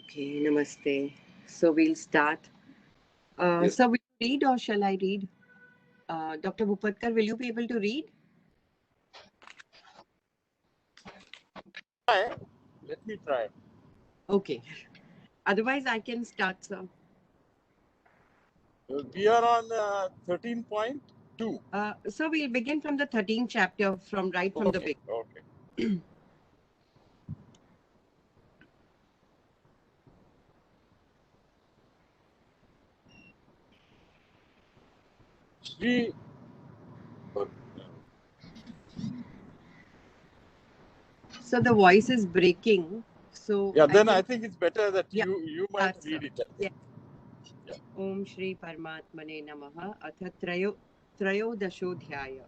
Okay, namaste. So we'll start. Yes. So will you read or shall I read? Dr. Bhupatkar, will you be able to read? Try. Let me try. Okay. Otherwise, I can start, sir. We are on 13.2. So we'll begin from the 13th chapter, from the Okay. beginning. Okay. Shri. So the voice is breaking. So Yeah. I Then I think, think it's better that yeah, you might start, sir. read it. Yeah. Yeah. Om Shri Paramatmane Namaha Atha Trayodashodhyaya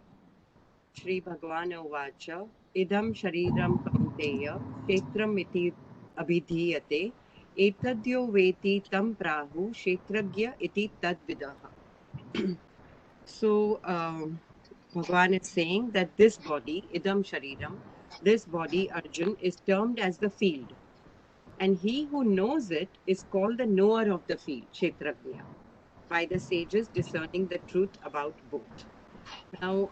Shri Bhagwan Uvacha Idam Shariram Kaunteya Kshetram iti abhidhiyate Etadyo veti tam prahu Kshetragya iti tadvidaha. So Bhagwan is saying that this body, Idam Shariram, this body, Arjun, is termed as the field. And he who knows it is called the knower of the field, Kshetragya, by the sages discerning the truth about both. Now,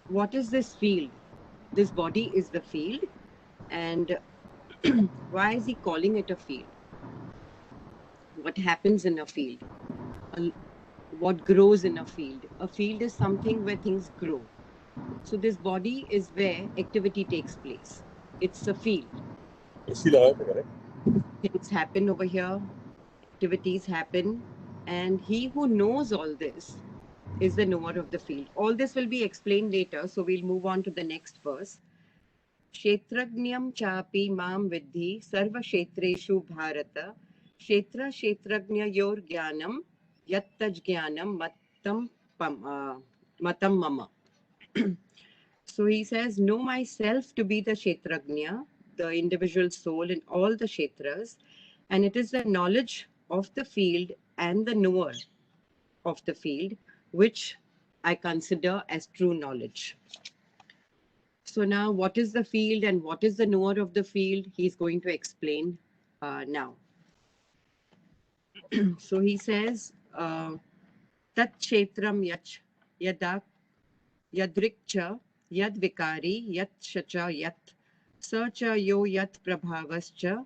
what is this field? This body is the field. And why is he calling it a field? What happens in a field? What grows in a field? A field is something where things grow. So this body is where activity takes place. It's a field. Things happen over here, activities happen, and he who knows all this is the knower of the field. All this will be explained later, so we'll move on to the next verse. Kshetrajñam chapi mam vidhi sarva kshetreshu bharata kshetra kshetrajñayor jnanam yattaj jnanam matam mama. So he says, know myself to be the Kshetrajna, the individual soul in all the Kshetras, and it is the knowledge of the field and the knower of the field which I consider as true knowledge. So now, what is the field and what is the knower of the field? He's going to explain now. So he says, Tat Kshetram Yach Yadak Yadrikcha Yad Vikari Yat Shacha Yat Sacha Yo Yat Prabhavascha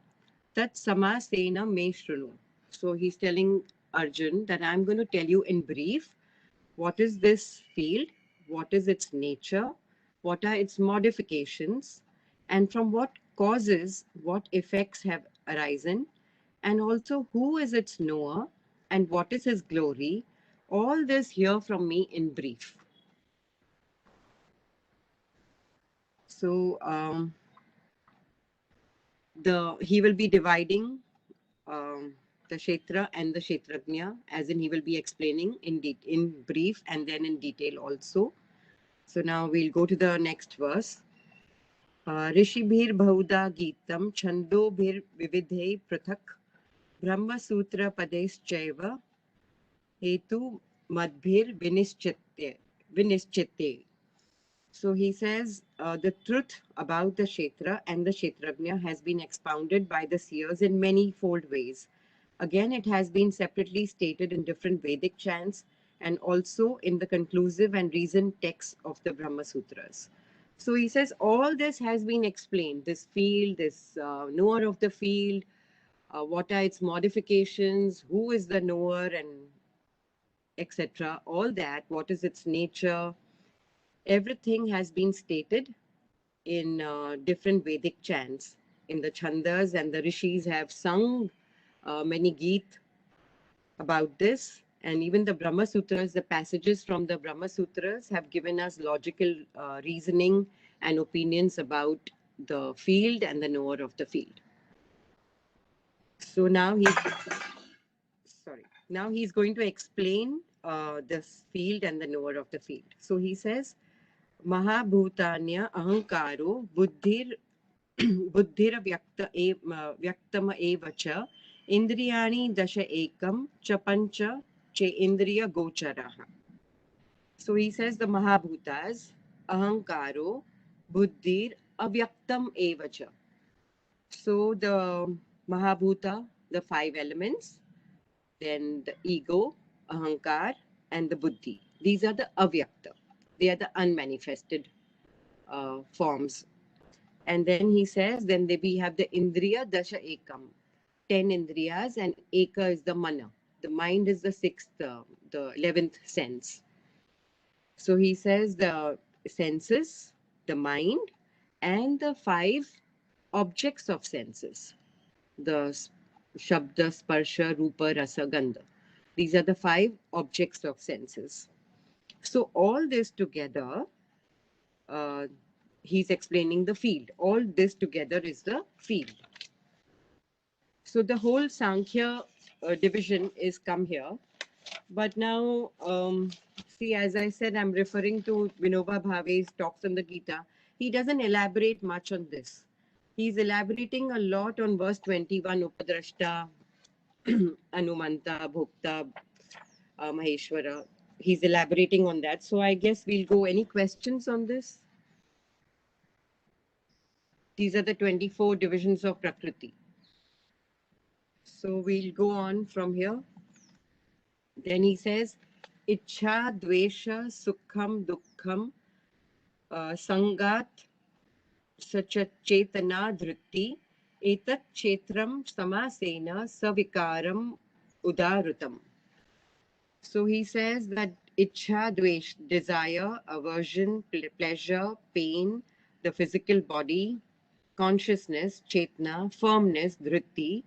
Tat Samasena Me Shrunu. So he's telling Arjun that I'm going to tell you in brief what is this field, what is its nature, what are its modifications, and from what causes what effects have arisen, and also who is its knower and what is his glory. All this hear from me in brief. So he will be dividing the Kshetra and the Kshetrajna, as in he will be explaining in brief and then in detail also. So now we'll go to the next verse. ऋषिभिर बहुधा गीतम छंदोभिर विविधे पृथक ब्रह्मसूत्र पदैश्चैव हेतु मद्भिर विनिश्चिते. So he says the truth about the Kshetra and the Kshetrajna has been expounded by the seers in many-fold ways. Again, it has been separately stated in different Vedic chants and also in the conclusive and reasoned texts of the Brahma Sutras. So he says all this has been explained, this field, this knower of the field, what are its modifications, who is the knower, and etc. All that, what is its nature, everything has been stated in different Vedic chants. In the Chandas, and the Rishis have sung many Geet about this. And even the Brahma Sutras, the passages from the Brahma Sutras have given us logical reasoning and opinions about the field and the knower of the field. So now he's going to explain this field and the knower of the field. So he says, Mahabhutanya ahankaro buddhir vyaktama eva cha indriyani dasha ekam cha pancha che indriya gocharaha. So he says the Mahabhutas, ahankaro, buddhir, avyaktam eva cha. So the Mahabhuta, the five elements, then the ego, ahankar, and the buddhi. These are the avyakta. They are the unmanifested forms. And then he says, then we have the indriya dasha ekam, 10 indriyas, and eka is the mana. The mind is the sixth, the 11th sense. So he says the senses, the mind, and the five objects of senses, the shabda, sparsha, rupa, rasa, gandha. These are the five objects of senses. So all this together, uh, he's explaining the field. All this together is the field. So the whole Sankhya division is come here. But now, see, as I said, I'm referring to Vinoba Bhave's talks on the Gita. He doesn't elaborate much on this. He's elaborating a lot on verse 21, Upadrashta, Anumanta, Bhokta, Maheshwara. He's elaborating on that. So I guess we'll go. Any questions on this? These are the 24 divisions of Prakriti. So we'll go on from here. Then he says, Ichha, Dvesha, Sukham, Dukkham, Sangat, Sacha Chetana, Dhritti, Etat Chetram, Samasena, Savikaram, Udarutam. So he says that Ichha, Dvesh, desire, aversion, pleasure, pain, the physical body, consciousness, Chetna, firmness, Dhritti.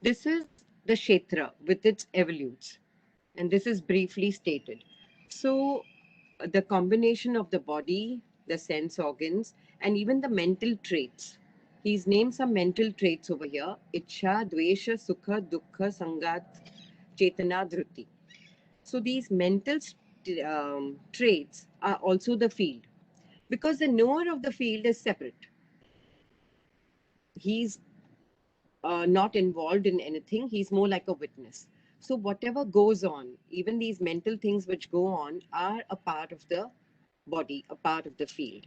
This is the Kshetra with its evolutes. And this is briefly stated. So, the combination of the body, the sense organs, and even the mental traits. He's named some mental traits over here: Ichha, Dvesha, Sukha, Dukkha, Sangat, Chetana, Dhruti. So, these mental traits are also the field because the knower of the field is separate. He's not involved in anything, he's more like a witness. So, whatever goes on, even these mental things which go on, are a part of the body, a part of the field.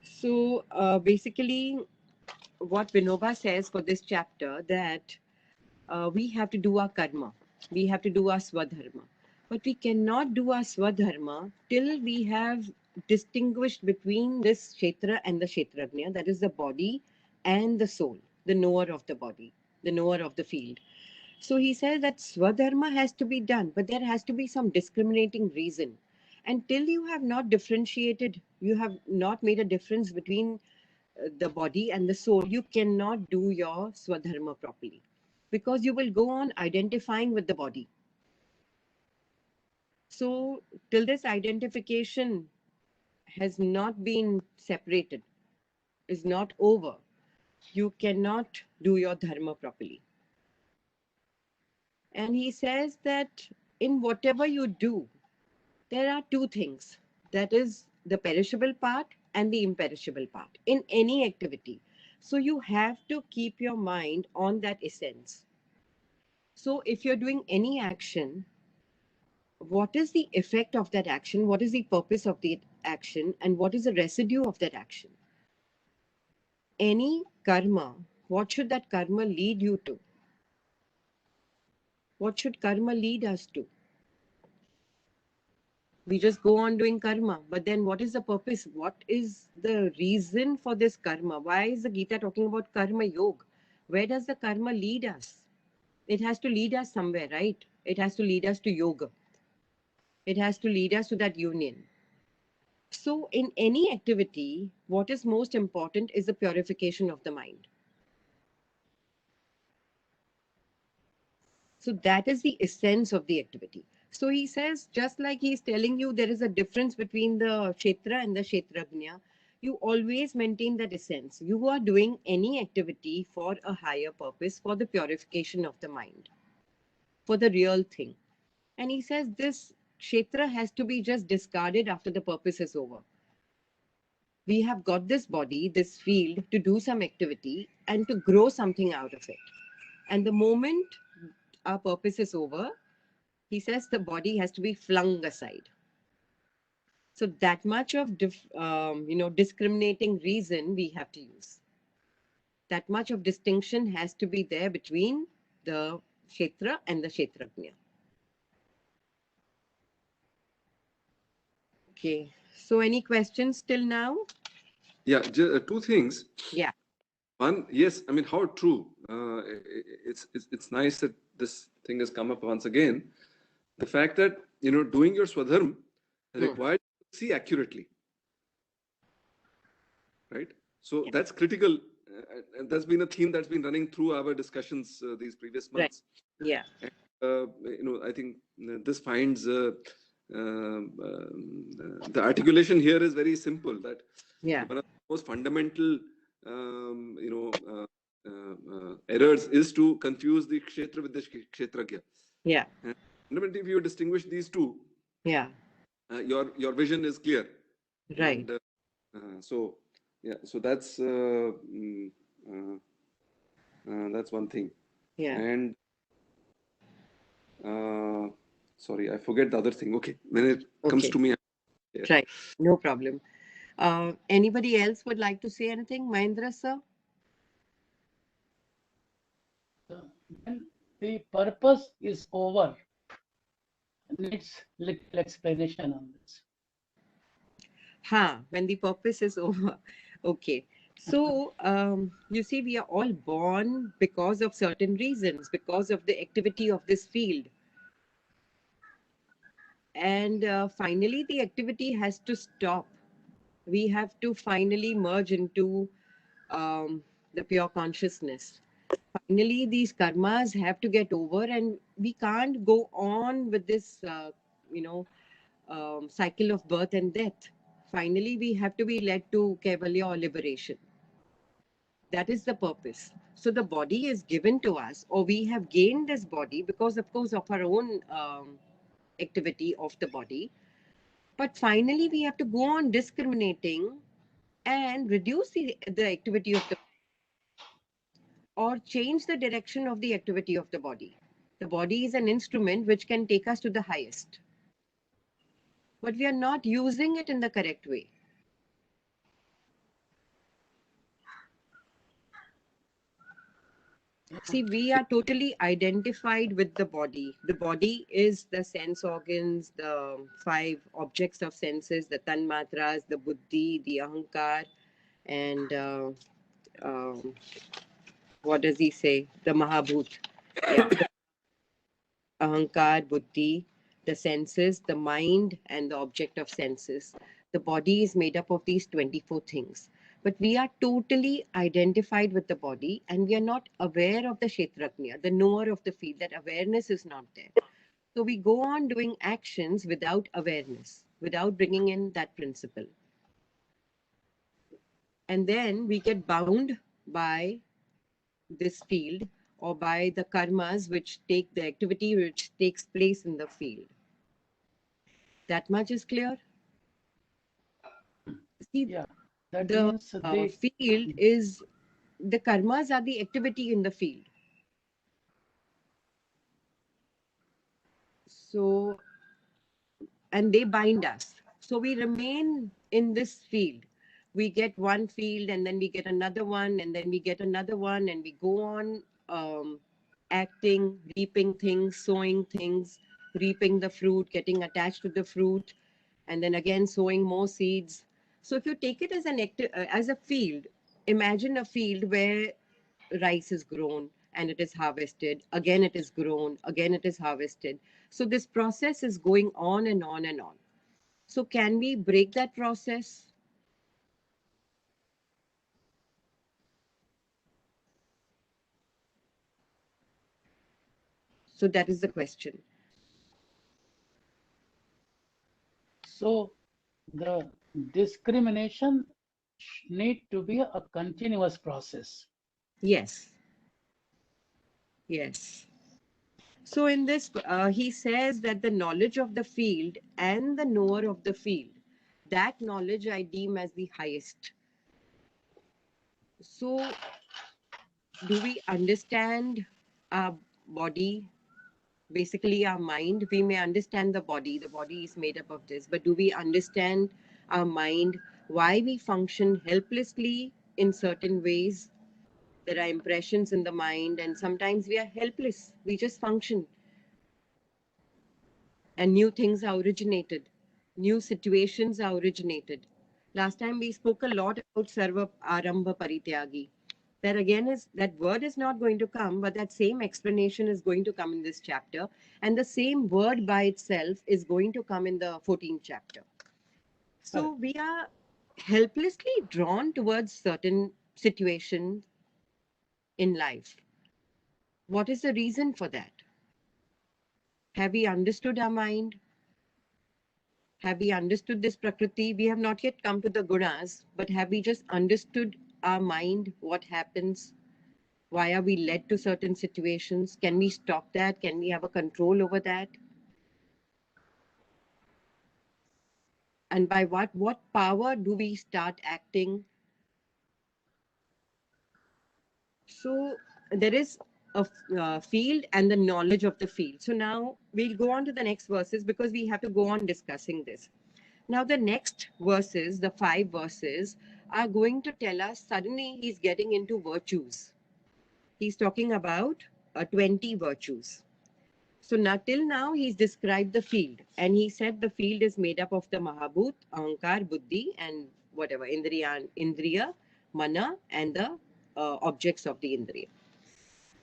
So, basically, what Vinoba says for this chapter that we have to do our karma, we have to do our swadharma, but we cannot do our swadharma till we have distinguished between this kshetra and the kshetragnya, that is the body and the soul, the knower of the body, the knower of the field. So he says that swadharma has to be done, but there has to be some discriminating reason. Until you have not differentiated, you have not made a difference between the body and the soul, you cannot do your swadharma properly because you will go on identifying with the body. So, till this identification has not been separated, is not over, you cannot do your dharma properly. And he says that in whatever you do, there are two things, that is the perishable part and the imperishable part in any activity. So, you have to keep your mind on that essence. So, if you're doing any action, what is the effect of that action? What is the purpose of the action? And what is the residue of that action? Any karma, what should that karma lead you to? What should karma lead us to? We just go on doing karma, but then what is the purpose? What is the reason for this karma? Why is the Gita talking about karma yoga? Where does the karma lead us? It has to lead us somewhere, right? It has to lead us to yoga. It has to lead us to that union. So, in any activity, what is most important is the purification of the mind. So, that is the essence of the activity. So, he says, just like he's telling you there is a difference between the Kshetra and the Kshetragnya, you always maintain that essence. You are doing any activity for a higher purpose, for the purification of the mind, for the real thing. And he says this Kshetra has to be just discarded after the purpose is over. We have got this body, this field to do some activity and to grow something out of it. And the moment our purpose is over, he says the body has to be flung aside. So that much of discriminating reason we have to use. That much of distinction has to be there between the Kshetra and the Kshetrajna. Okay. So any questions till now? Yeah, two things. Yeah. One, yes, I mean, how true. It's nice that this thing has come up once again. The fact that, doing your Swadharma requires to see accurately. Right? So Yeah. that's critical. And that's been a theme that's been running through our discussions these previous months. Right. Yeah. And, I think this finds the articulation here is very simple. That Yeah. one of the most fundamental, errors is to confuse the Kshetra with the Kshetragya. Yeah. And fundamentally, if you distinguish these two, Yeah. Your vision is clear. Right. And, so that's that's one thing. Yeah. And sorry, I forget the other thing. Okay, when it comes Okay. to me. Yeah. Right. No problem. Anybody else would like to say anything? Mahendra, sir? When the purpose is over, needs little explanation on this. When the purpose is over. Okay. So, you see, we are all born because of certain reasons, because of the activity of this field. And finally, the activity has to stop. We have to finally merge into the pure consciousness. Finally, these karmas have to get over, and we can't go on with this, cycle of birth and death. Finally, we have to be led to Kaivalya or liberation. That is the purpose. So the body is given to us, or we have gained this body because, of course, of our own activity of the body. But finally, we have to go on discriminating and reduce the activity of the, or change the direction of the activity of the body. The body is an instrument which can take us to the highest, but we are not using it in the correct way. See, we are totally identified with the body. The body is the sense organs, the 5 objects of senses, the tanmatras, the buddhi, the ahankar, and what does he say? The mahabhut. Yeah. Ahankar, buddhi, the senses, the mind, and the object of senses. The body is made up of these 24 things. But we are totally identified with the body and we are not aware of the Kshetrajna, the knower of the field. That awareness is not there. So we go on doing actions without awareness, without bringing in that principle. And then we get bound by this field or by the karmas which take the activity which takes place in the field. That much is clear? See, Yeah, that the means the field is, the karmas are the activity in the field. So, and they bind us. So we remain in this field. We get one field and then we get another one and then we get another one and we go on acting, reaping things, sowing things, reaping the fruit, getting attached to the fruit, and then again sowing more seeds. So if you take it as as a field, imagine a field where rice is grown and it is harvested, again it is grown, again it is harvested. So this process is going on and on and on. So can we break that process? So that is the question. so the discrimination need to be a continuous process. Yes. Yes. So in this, he says that the knowledge of the field and the knower of the field, that knowledge I deem as the highest. So do we understand our body, basically our mind? We may understand the body is made up of this, but do we understand our mind, why we function helplessly in certain ways? There are impressions in the mind, and sometimes we are helpless. We just function. And new things are originated. New situations are originated. Last time we spoke a lot about Sarva Arambha Parityagi. That again is, that word is not going to come, but that same explanation is going to come in this chapter. And the same word by itself is going to come in the 14th chapter. So we are helplessly drawn towards certain situations in life. What is the reason for that? Have we understood our mind? Have we understood this Prakriti? We have not yet come to the gunas, but have we just understood our mind, what happens? Why are we led to certain situations? Can we stop that? Can we have a control over that? And by what power do we start acting? So there is a field and the knowledge of the field. So now we'll go on to the next verses because we have to go on discussing this. Now the next verses, the 5 verses, are going to tell us suddenly he's getting into virtues. He's talking about 20 virtues. So now till now he's described the field, and he said the field is made up of the Mahabhut, Ahankar, Buddhi, and whatever, Indriya, Mana, and the objects of the Indriya.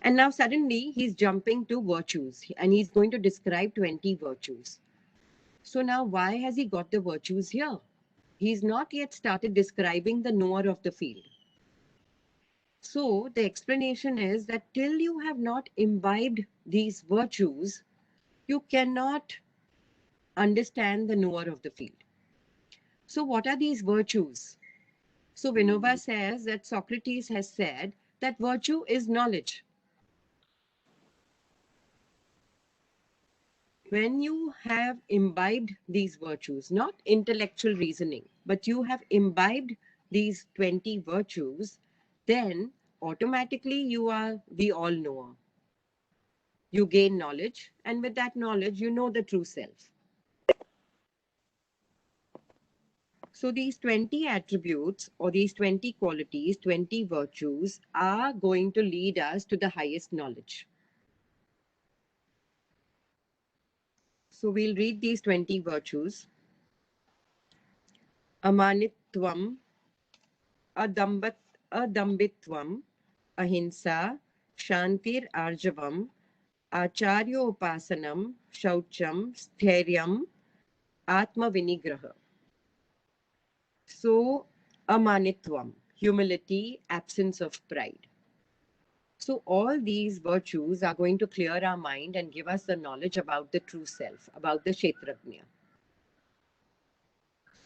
And now suddenly he's jumping to virtues, and he's going to describe 20 virtues. So now why has he got the virtues here? He's not yet started describing the knower of the field. So the explanation is that till you have not imbibed these virtues, you cannot understand the knower of the field. So what are these virtues? So Vinoba says that Socrates has said that virtue is knowledge. When you have imbibed these virtues, not intellectual reasoning, but you have imbibed these 20 virtues, then automatically you are the all-knower. You gain knowledge, and with that knowledge, you know the true self. So these 20 attributes or these 20 qualities, 20 virtues are going to lead us to the highest knowledge. So we'll read these 20 virtues. Amanitvam, Adambitvam, Ahimsa, Shantir Arjavam, Acharyopasanam, Shaucham, Sthairyam, Atma Vinigraha. So, Amanitvam, humility, absence of pride. So all these virtues are going to clear our mind and give us the knowledge about the true self, about the Kshetrajna.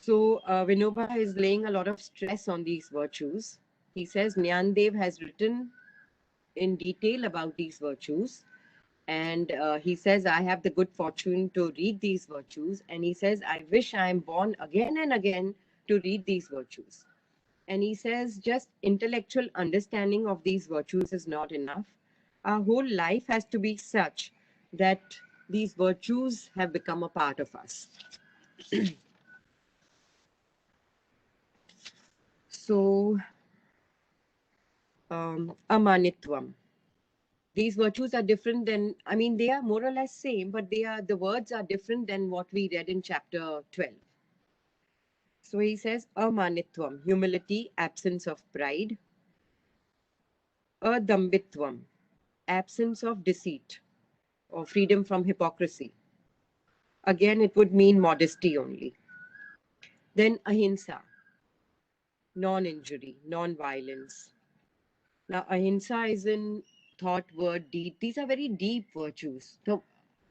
So Vinoba is laying a lot of stress on these virtues. He says Nyandev has written in detail about these virtues. And he says, I have the good fortune to read these virtues. And he says, I wish I am born again and again to read these virtues. And he says, just intellectual understanding of these virtues is not enough. Our whole life has to be such that these virtues have become a part of us. So, amanitvam. These virtues are different than, I mean, they are more or less same, but the words are different than what we read in chapter 12. So he says, amanitvam, humility, absence of pride. Adambitvam, absence of deceit or freedom from hypocrisy. Again, it would mean modesty only. Then ahimsa, non-injury, non-violence. Now, ahimsa is in thought, word, deed. These are very deep virtues. So,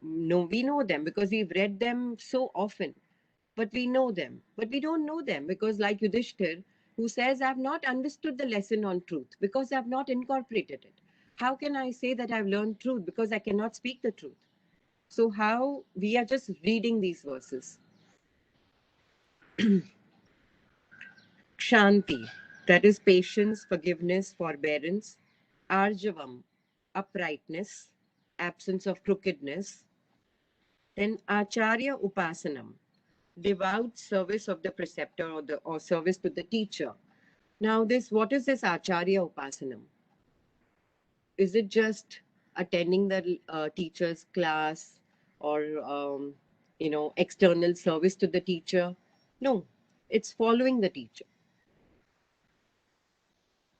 no, we know them because we've read them so often. But we know them. But we don't know them because, like Yudhishthir, who says, I've not understood the lesson on truth because I've not incorporated it. How can I say that I've learned truth because I cannot speak the truth? So how we are just reading these verses. Kshanti, that is patience, forgiveness, forbearance. Arjavam, uprightness, absence of crookedness. Then Acharya Upasanam, devout service of the preceptor or service to the teacher. Now what is this Acharya Upasanam? Is it just attending the teacher's class or, external service to the teacher? No, it's following the teacher.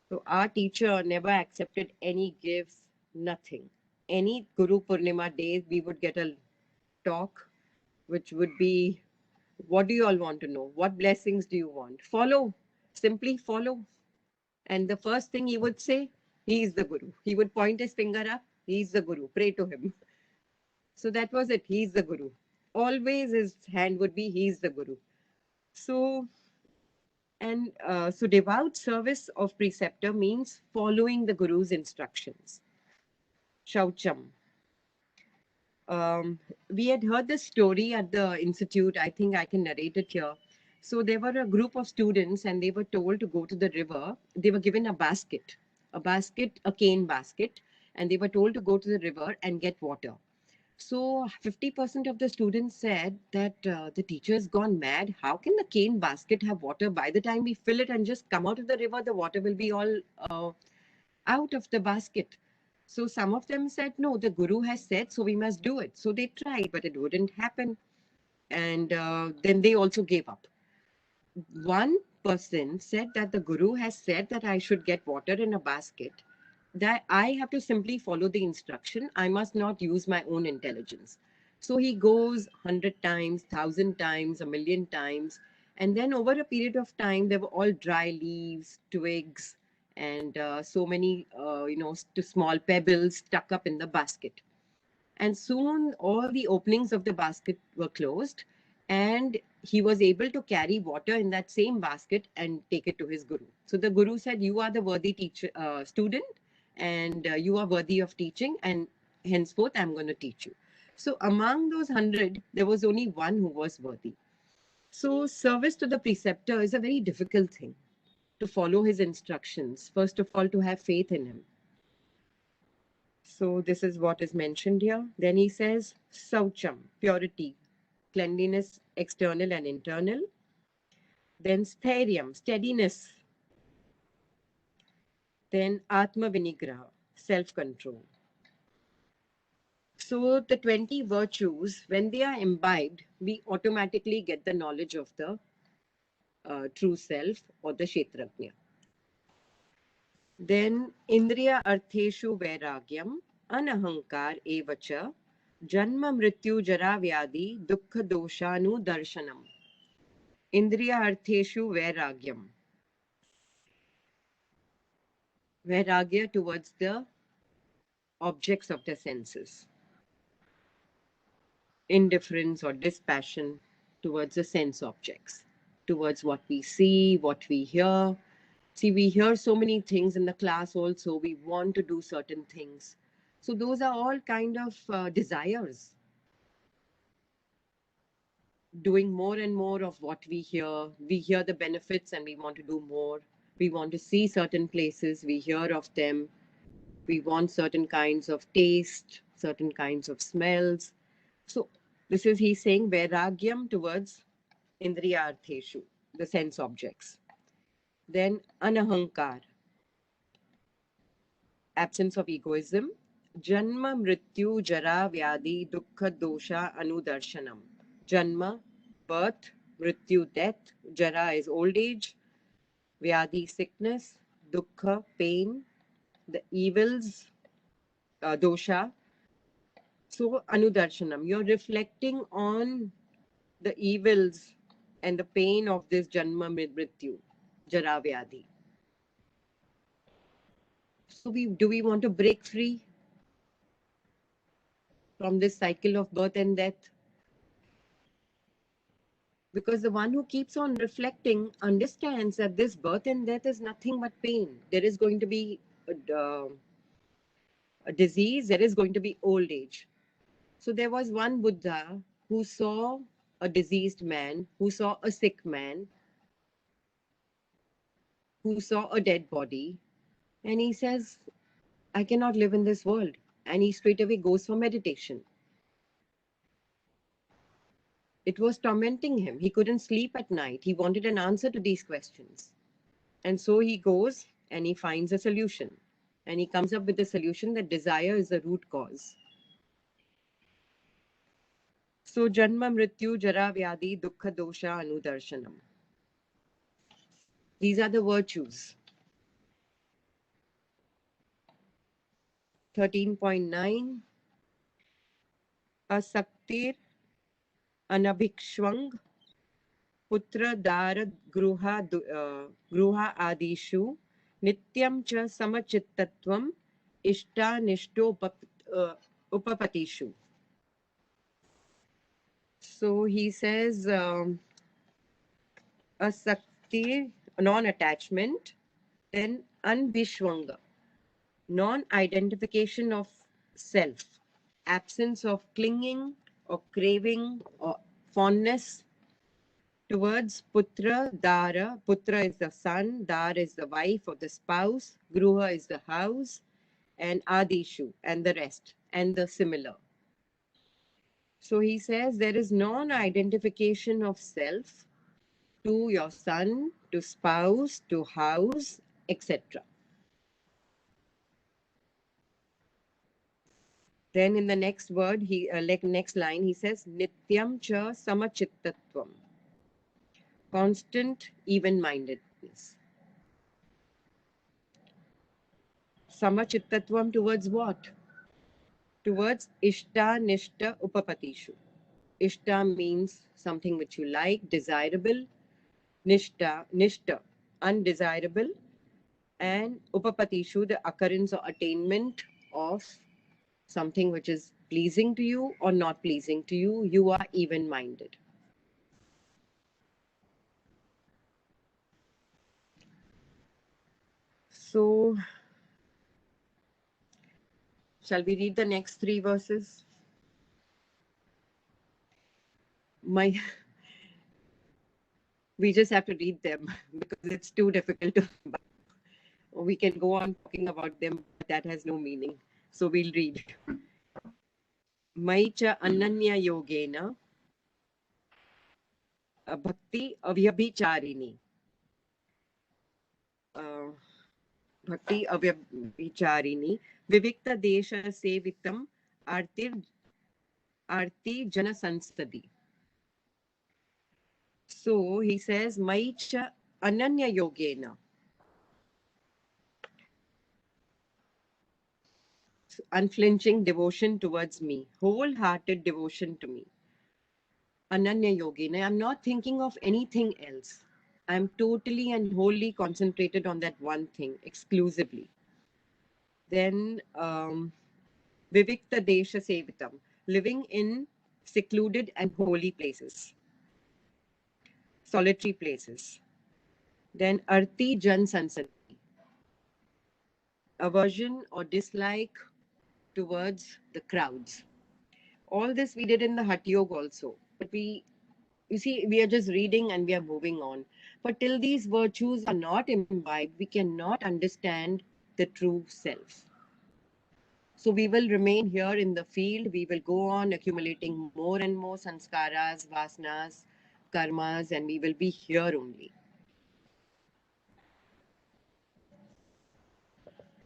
So our teacher never accepted any gifts, nothing. Any Guru Purnima day, we would get a talk, which would be, what do you all want to know? What blessings do you want? Follow, simply follow. And the first thing he would say, he is the Guru. He would point his finger up, he is the Guru, pray to him. So that was it, he is the Guru. Always his hand would be, he is the Guru. So, so devout service of preceptor means following the Guru's instructions. Shaucham. We had heard this story at the institute. I think I can narrate it here. So there were a group of students and they were told to go to the river. They were given a cane basket, and they were told to go to the river and get water. So 50% of the students said that the teacher has gone mad. How can the cane basket have water? By the time we fill it and just come out of the river, the water will be all out of the basket. So some of them said, no, the Guru has said, so we must do it. So they tried, but it wouldn't happen. And then they also gave up. One person said that the Guru has said that I should get water in a basket, that I have to simply follow the instruction. I must not use my own intelligence. So he goes 100 times, 1,000 times, 1,000,000 times. And then over a period of time, there were all dry leaves, twigs, and so many, small pebbles stuck up in the basket. And soon all the openings of the basket were closed, and he was able to carry water in that same basket and take it to his Guru. So the Guru said, you are the worthy teacher, student, and you are worthy of teaching, and henceforth I'm going to teach you. So among those 100, there was only one who was worthy. So service to the preceptor is a very difficult thing. To follow his instructions, first of all, to have faith in him. So this is what is mentioned here. Then he says, Saucham, purity, cleanliness, external and internal. Then Sthairyam, steadiness. Then Atma Vinigraha, self-control. So the 20 virtues, when they are imbibed, we automatically get the knowledge of the true self or the Kshetrajna. Then Indriya Artheshu Vairagyam, Anahankar Evacha, Janma Mrityu Jara Vyadi, Dukkha Doshanu Darshanam. Indriya Artheshu Vairagyam. Vairagya towards the objects of the senses. Indifference or dispassion towards the sense objects, towards what we see, what we hear. See, we hear so many things in the class also. We want to do certain things. So those are all kind of desires. Doing more and more of what we hear. We hear the benefits and we want to do more. We want to see certain places. We hear of them. We want certain kinds of taste, certain kinds of smells. So this is, he's saying, Vairagyam towards Indriyartheshu, the sense objects. Then Anahankar, absence of egoism. Janma, Mrityu, Jara, Vyadi, Dukkha, Dosha, Anudarshanam. Janma, birth, Mrityu, death. Jara is old age. Vyadi, sickness. Dukkha, pain. The evils, dosha. So, Anudarshanam, you're reflecting on the evils and the pain of this Janma, Mrityu, Jara, Vyadi. So, do we want to break free from this cycle of birth and death? Because the one who keeps on reflecting understands that this birth and death is nothing but pain. There is going to be a disease, there is going to be old age. So there was one Buddha who saw a diseased man, who saw a sick man, who saw a dead body, and he says, I cannot live in this world. And he straight away goes for meditation. It was tormenting him. He couldn't sleep at night. He wanted an answer to these questions. And so he goes and he finds a solution. And he comes up with the solution that desire is the root cause. So Janma Mrityu Jara Vyadi Dukkha Dosha Anudarshanam. These are the virtues. 13.9 Asaktir Anabhikshwang Putra Dara Gruha Adishu Nityam Cha Samachittattvam Ishta Nishto Upapatishu. So he says Asaktir, non-attachment, then Anbhishwanga, non-identification of self, absence of clinging or craving or fondness towards Putra, Dara. Putra is the son, Dara is the wife or the spouse, Gruha is the house, and Adishu and the rest, and the similar. So he says there is non-identification of self to your son, to spouse, to house, etc. Then in the next word, next line, he says, Nityam cha samachittatvam. Constant even-mindedness. Samachittatvam towards what? Towards ishta, nishta, upapatishu. Ishta means something which you like, desirable. Nishta, undesirable. And upapatishu, the occurrence or attainment of something which is pleasing to you or not pleasing to you, you are even-minded. So, shall we read the next 3 verses? We just have to read them because it's too difficult to. We can go on talking about them, but that has no meaning. So we'll read. Maicha ananya yogena bhakti avyabhicharini. Bhakti avyabhicharini vivikta desha sevitam arti jana sanstadi. So he says, Maicha ananya yogena. Unflinching devotion towards me, wholehearted devotion to me. Ananya yogena. I'm not thinking of anything else. I'm totally and wholly concentrated on that one thing exclusively. Then Vivikta Desha Sevitam, living in secluded and holy places, solitary places. Then Arti Jan Sansati, aversion or dislike towards the crowds. All this we did in the Hatha Yoga also, but you see, we are just reading and we are moving on. But till these virtues are not imbibed, we cannot understand the true self. So we will remain here in the field. We will go on accumulating more and more sanskaras, vasanas, karmas, and we will be here only.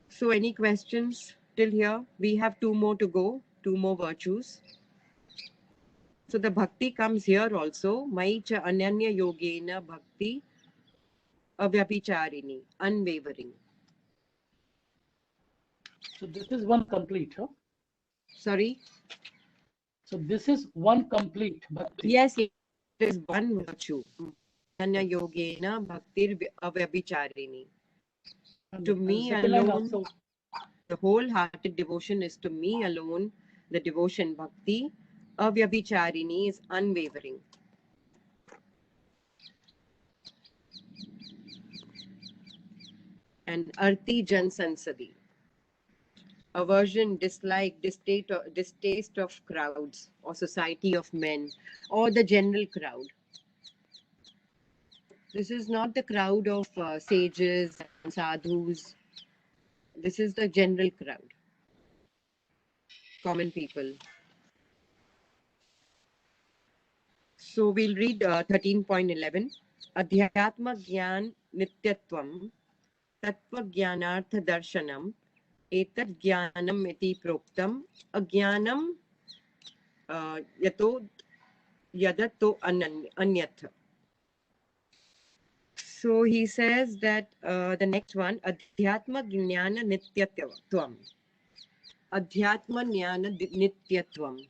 So any questions till here? We have 2 more to go, 2 more virtues. So the bhakti comes here also. Maicha ananya yogena bhakti avyabhicharini, unwavering. So this is one complete, huh? Sorry? So this is one complete bhakti. Yes, it is one virtue. Ananya yogena bhakti avyabhicharini. To me alone, the wholehearted devotion is to me alone. The devotion bhakti avyabhicharini is unwavering. And arti jan sansadi, aversion, dislike, distaste of crowds or society of men or the general crowd. This is not the crowd of sages and sadhus. This is the general crowd, common people. So we'll read 13.11. Adhyatma Gyan Nityatvam Tattva Gyanartha Darshanam Etat jnanam iti proktam ajnanam yato yadato anyat. So he says that the next one, Adhyatma Jnana Nityatvam. Adhyatma Jnana Nityatvam.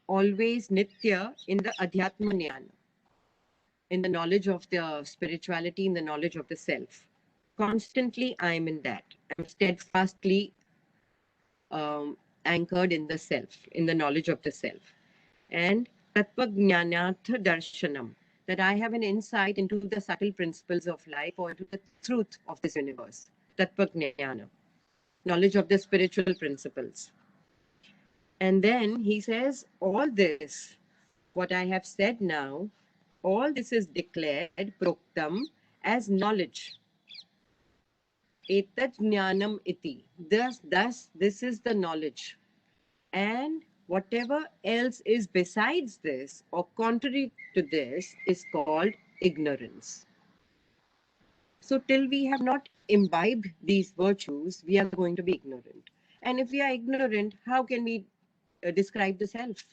Always Nitya in the Adhyatma Jnana, in the knowledge of the spirituality, in the knowledge of the self. Constantly I am in that. I'm steadfastly anchored in the self, in the knowledge of the self. And Tattva Jnanatha Darshanam, that I have an insight into the subtle principles of life or into the truth of this universe. Tattva Jnana, knowledge of the spiritual principles. And then he says, all this, what I have said now, all this is declared, proktam, as knowledge. Etat jnanam iti. Thus, this is the knowledge. And whatever else is besides this or contrary to this is called ignorance. So till we have not imbibed these virtues, we are going to be ignorant. And if we are ignorant, how can we describe the self?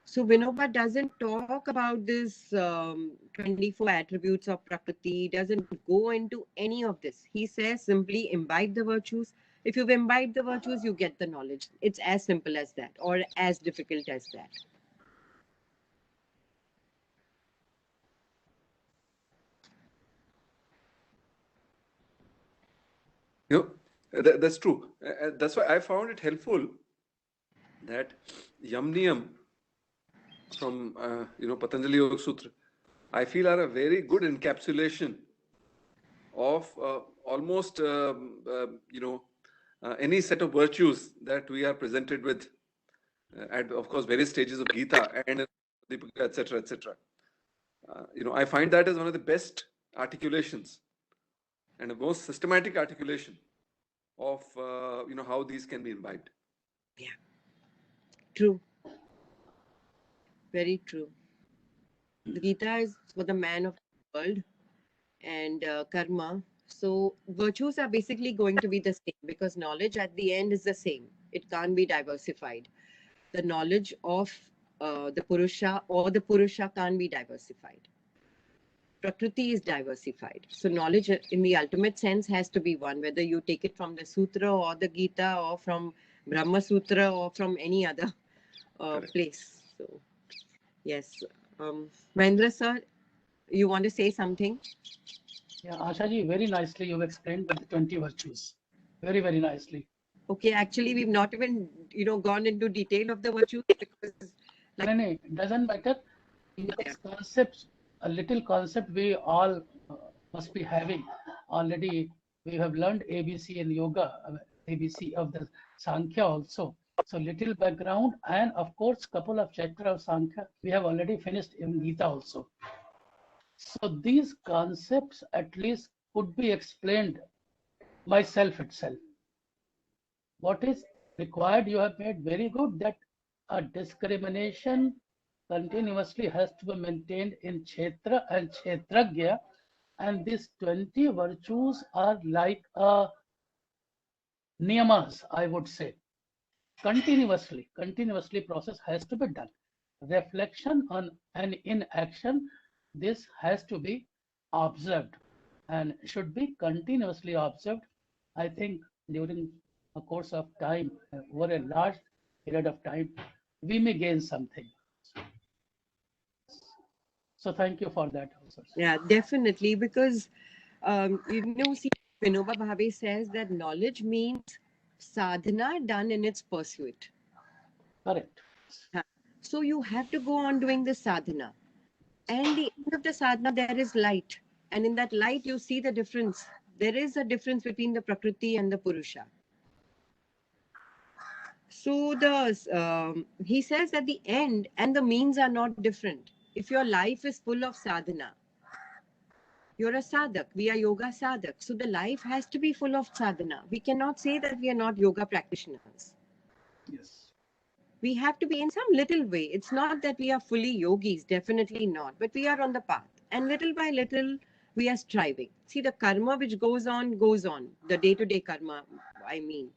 So Vinoba doesn't talk about this 24 attributes of Prakriti, doesn't go into any of this. He says simply imbibe the virtues. If you've imbibed the virtues, you get the knowledge. It's as simple as that, or as difficult as that. That's true. That's why I found it helpful that Yamniyam from Patanjali Yoga Sutra, I feel are a very good encapsulation of almost any set of virtues that we are presented with at, of course, various stages of Gita and Deepika, etc., etc. I find that as one of the best articulations and the most systematic articulation of how these can be imbibed. Yeah, true. Very true. The Gita is for the man of the world and karma. So virtues are basically going to be the same because knowledge at the end is the same. It can't be diversified. The knowledge of the Purusha or the Purusha can't be diversified. Prakriti is diversified. So knowledge in the ultimate sense has to be one, whether you take it from the Sutra or the Gita or from Brahma Sutra or from any other place. So, yes. Mahendra sir, you want to say something? Yeah, Ashaji, very nicely you've explained the 20 virtues. Very, very nicely. Okay, actually, we've not even, gone into detail of the virtues because No, it doesn't matter. These concepts, a little concept we all must be having. Already we have learned ABC in yoga, ABC of the Sankhya also. So little background and of course couple of chapter of Sankhya we have already finished in Gita also. So these concepts at least could be explained by self itself. What is required, you have made very good, that a discrimination continuously has to be maintained in Kshetra and Kshetragya, and these 20 virtues are like niyamas, I would say. Continuously process has to be done. Reflection on and in action, this has to be observed and should be continuously observed. I think during a course of time, over a large period of time, we may gain something. So thank you for that also. yeah, definitely, because see, Vinoba Bhave says that knowledge means sadhana done in its pursuit. Correct. So you have to go on doing the sadhana. And the end of the sadhana, there is light. And in that light, you see the difference. There is a difference between the Prakriti and the Purusha. So he says that the end and the means are not different. If your life is full of sadhana, you're a sadhak. We are yoga sadhak. So the life has to be full of sadhana. We cannot say that we are not yoga practitioners. Yes. We have to be in some little way. It's not that we are fully yogis, definitely not, but we are on the path. And little by little, we are striving. See, the karma which goes on, the day-to-day karma, I mean.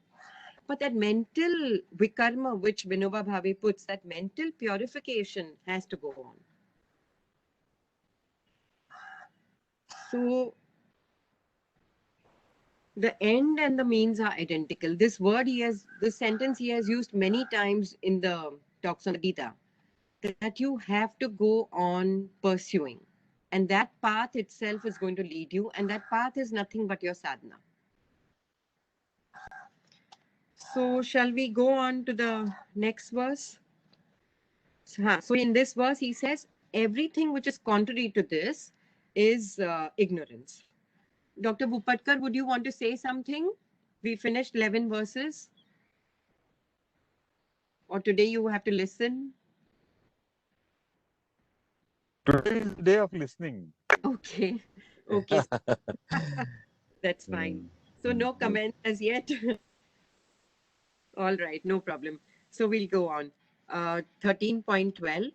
But that mental vikarma which Vinoba Bhave puts, that mental purification has to go on. So the end and the means are identical. This sentence he has used many times in the talks on the Gita, that you have to go on pursuing. And that path itself is going to lead you. And that path is nothing but your sadhana. So shall we go on to the next verse? So in this verse, he says, everything which is contrary to this is ignorance. Dr. Bhupatkar, would you want to say something? We finished 11 verses. Or today you have to listen. Today is the day of listening. Okay. Okay. That's fine. So no comments as yet. All right, no problem. So we'll go on. 13.12.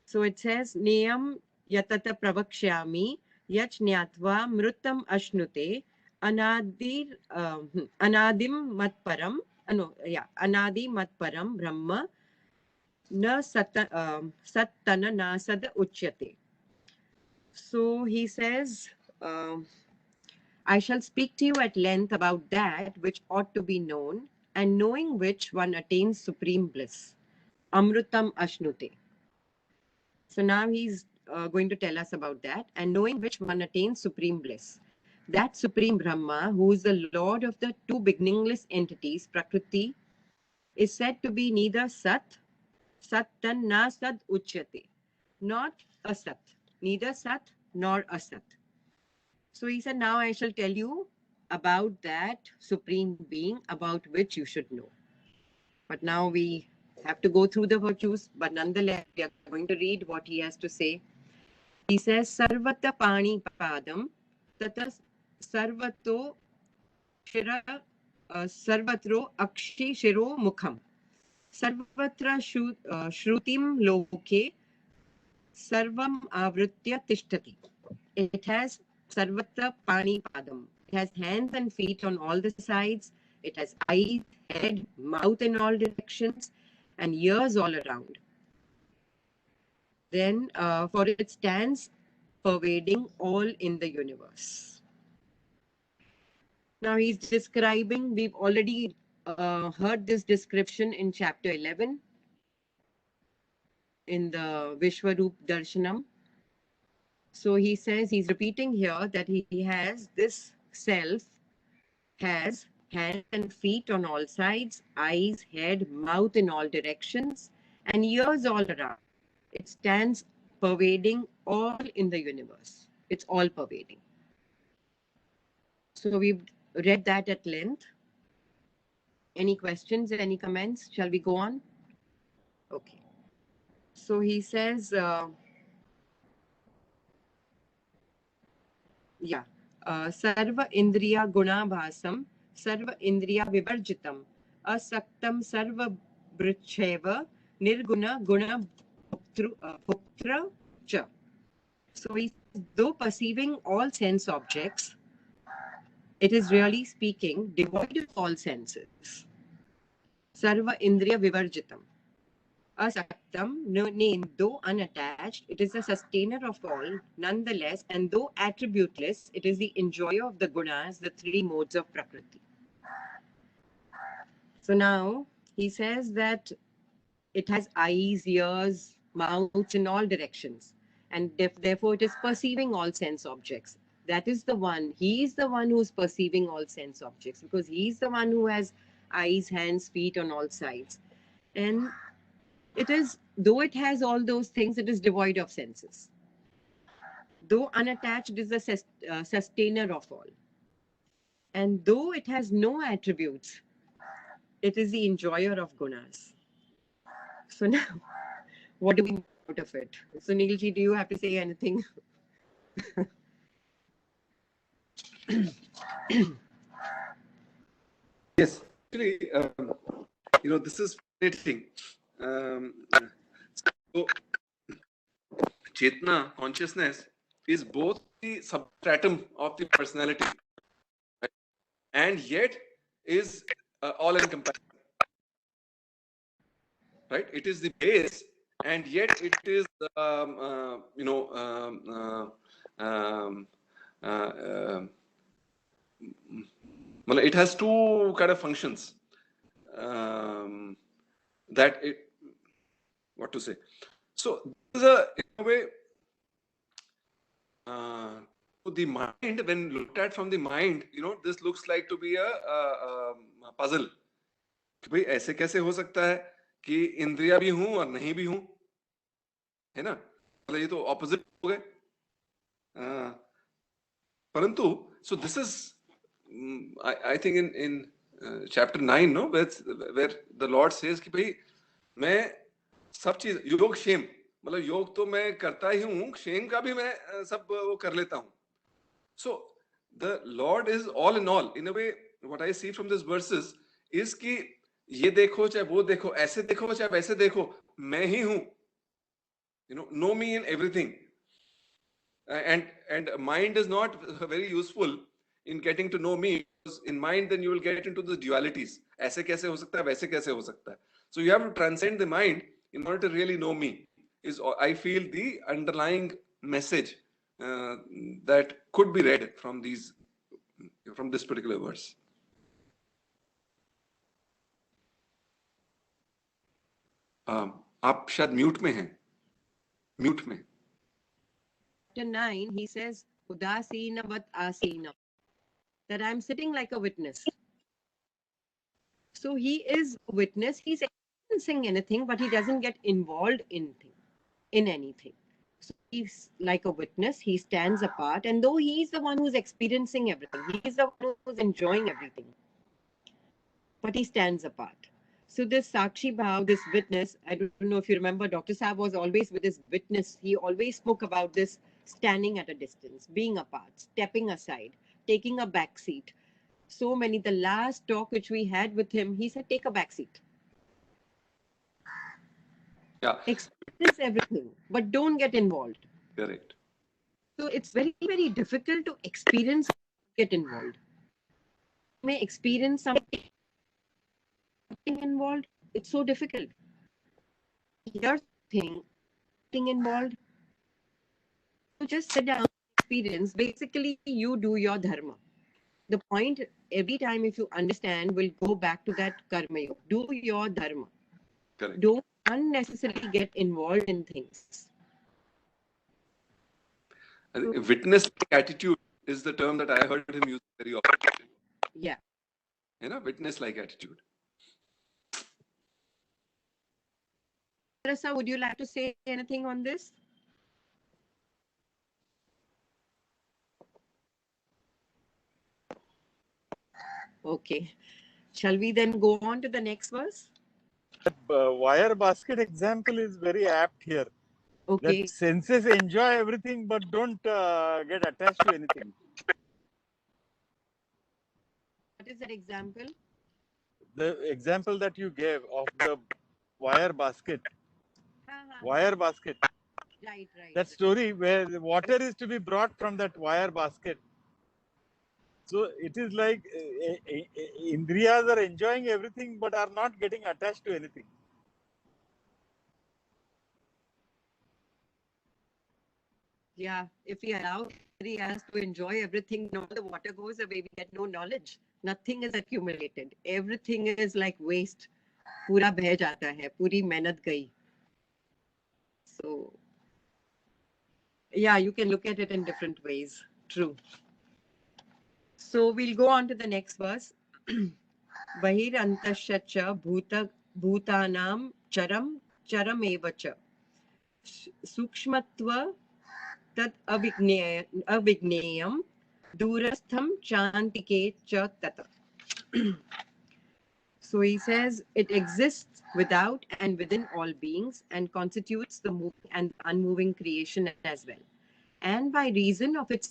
So it says, Niyam yatata pravakshyami yach nyatva mrutam ashnute anadir anadim matparam anadi matparam brahma na sattana nasad uchyate. So he says, I shall speak to you at length about that which ought to be known, and knowing which one attains supreme bliss. Amrutam ashnute. So now he's going to tell us about that, and knowing which one attains supreme bliss. That supreme Brahma, who is the lord of the two beginningless entities, Prakriti, is said to be neither Sat, Sattan na Sad Uchyate, not a Sat, neither Sat nor a Sat. So he said, now I shall tell you about that supreme being about which you should know. But now we have to go through the virtues, but nonetheless, we are going to read what he has to say. He says, Sarvata Pani Padam, Tata Sarvato Shira Sarvatro Akshi Shiro Mukham, Sarvatra Shrutim Loke, Sarvam Avritya Tishtati. It has Sarvatra Pani Padam. It has hands and feet on all the sides. It has eyes, head, mouth in all directions, and ears all around. Then, for it stands pervading all in the universe. Now he's describing, we've already heard this description in chapter 11 in the Vishwarup Darshanam. So he says, he's repeating here that he has this self, has hands and feet on all sides, eyes, head, mouth in all directions, and ears all around. It stands pervading all in the universe. It's all pervading. So we've read that at length. Any questions, any comments? Shall we go on? Okay. So he says, Sarva Indriya Guna Bhasam, Sarva Indriya Vivarjitam, Asaktam Sarva Bricheva, Nirguna Guna Bhuktra Cha. So though perceiving all sense objects, it is really speaking devoid of all senses. Sarva Indriya Vivarjitam. Asaktam, though unattached, it is the sustainer of all, nonetheless, and though attributeless, it is the enjoyer of the gunas, the three modes of Prakriti. So now he says that it has eyes, ears, mouths in all directions, and therefore it is perceiving all sense objects. That is the one, he is the one who is perceiving all sense objects, because he is the one who has eyes, hands, feet on all sides. And it is, though it has all those things, it is devoid of senses. Though unattached, it is the sustainer of all. And though it has no attributes, it is the enjoyer of gunas. So now, what do we make out of it? Sunilji, do you have to say anything? Yes, actually, this is fascinating. So Chetna, consciousness, is both the substratum of the personality, right? And yet is all encompassing, right? It is the base, and yet it is, it has two kind of functions. That it, what to say? So this is in a way, the mind, when looked at from the mind, this looks like to be a puzzle. कि भाई ऐसे कैसे हो सकता है कि इंद्रिया भी हूं और नहीं भी हूं, है ना? मतलब ये तो ऑपोजिट हो गए. परंतु so this is, I think in chapter 9, no, where the Lord says कि भाई मैं सब चीज योग क्षेम, मतलब योग तो मैं करता ही हूँ, क्षेम का भी मैं सब वो कर लेता हूँ. So the Lord is all in all. In a way, what I see from these verses is कि ये देखो चाहे वो देखो, ऐसे देखो चाहे वैसे देखो, मैं ही हूँ. Know me in everything. And mind is not very useful in getting to know me, because in mind then you will get into the dualities. ऐसे कैसे हो सकता है, वैसे कैसे हो सकता है. So you have to transcend the mind in order to really know me, is I feel the underlying message that could be read from this particular verse. आप शायद म्यूट में हैं. म्यूट में. Chapter 9, he says, Udasina vat asina, that I'm sitting like a witness. So he is a witness, he's experiencing anything, but he doesn't get involved in anything. So he's like a witness, he stands apart, and though he's the one who's experiencing everything, he's the one who's enjoying everything, but he stands apart. So this Sakshi Bhav, this witness, I don't know if you remember, Dr. Saab was always with his witness. He always spoke about this standing at a distance, being apart, stepping aside, taking a back seat. So many, the last talk which we had with him, he said, take a back seat. Yeah. Experience everything, but don't get involved. Correct. So it's very, very difficult to experience, get involved. You may experience something involved, it's so difficult. Here's the thing, getting involved. So just sit down, experience. Basically, you do your dharma. The point, every time if you understand, will go back to that karma yoga. Do your dharma. Correct. Don't unnecessarily get involved in things. I think witness-like attitude is the term that I heard him use very often. Yeah. Witness-like attitude. Rasa, would you like to say anything on this? Okay. Shall we then go on to the next verse? Wire basket example is very apt here. Okay. That senses enjoy everything but don't get attached to anything. What is that example? The example that you gave of the wire basket. Wire basket. Right. That story where the water is to be brought from that wire basket. So it is like Indriyas are enjoying everything but are not getting attached to anything. Yeah, if we allow Indriyas to enjoy everything, all the water goes away, we get no knowledge. Nothing is accumulated. Everything is like waste. पूरा बह जाता है, पूरी मेहनत गई. So, yeah, you can look at it in different ways. True. So we'll go on to the next verse. Bahirantashcha bhutanam charam evacha sukshmatva tat avigneyam durastham chantike cha tata. So he says it exists without and within all beings and constitutes the moving and unmoving creation as well. And by reason of its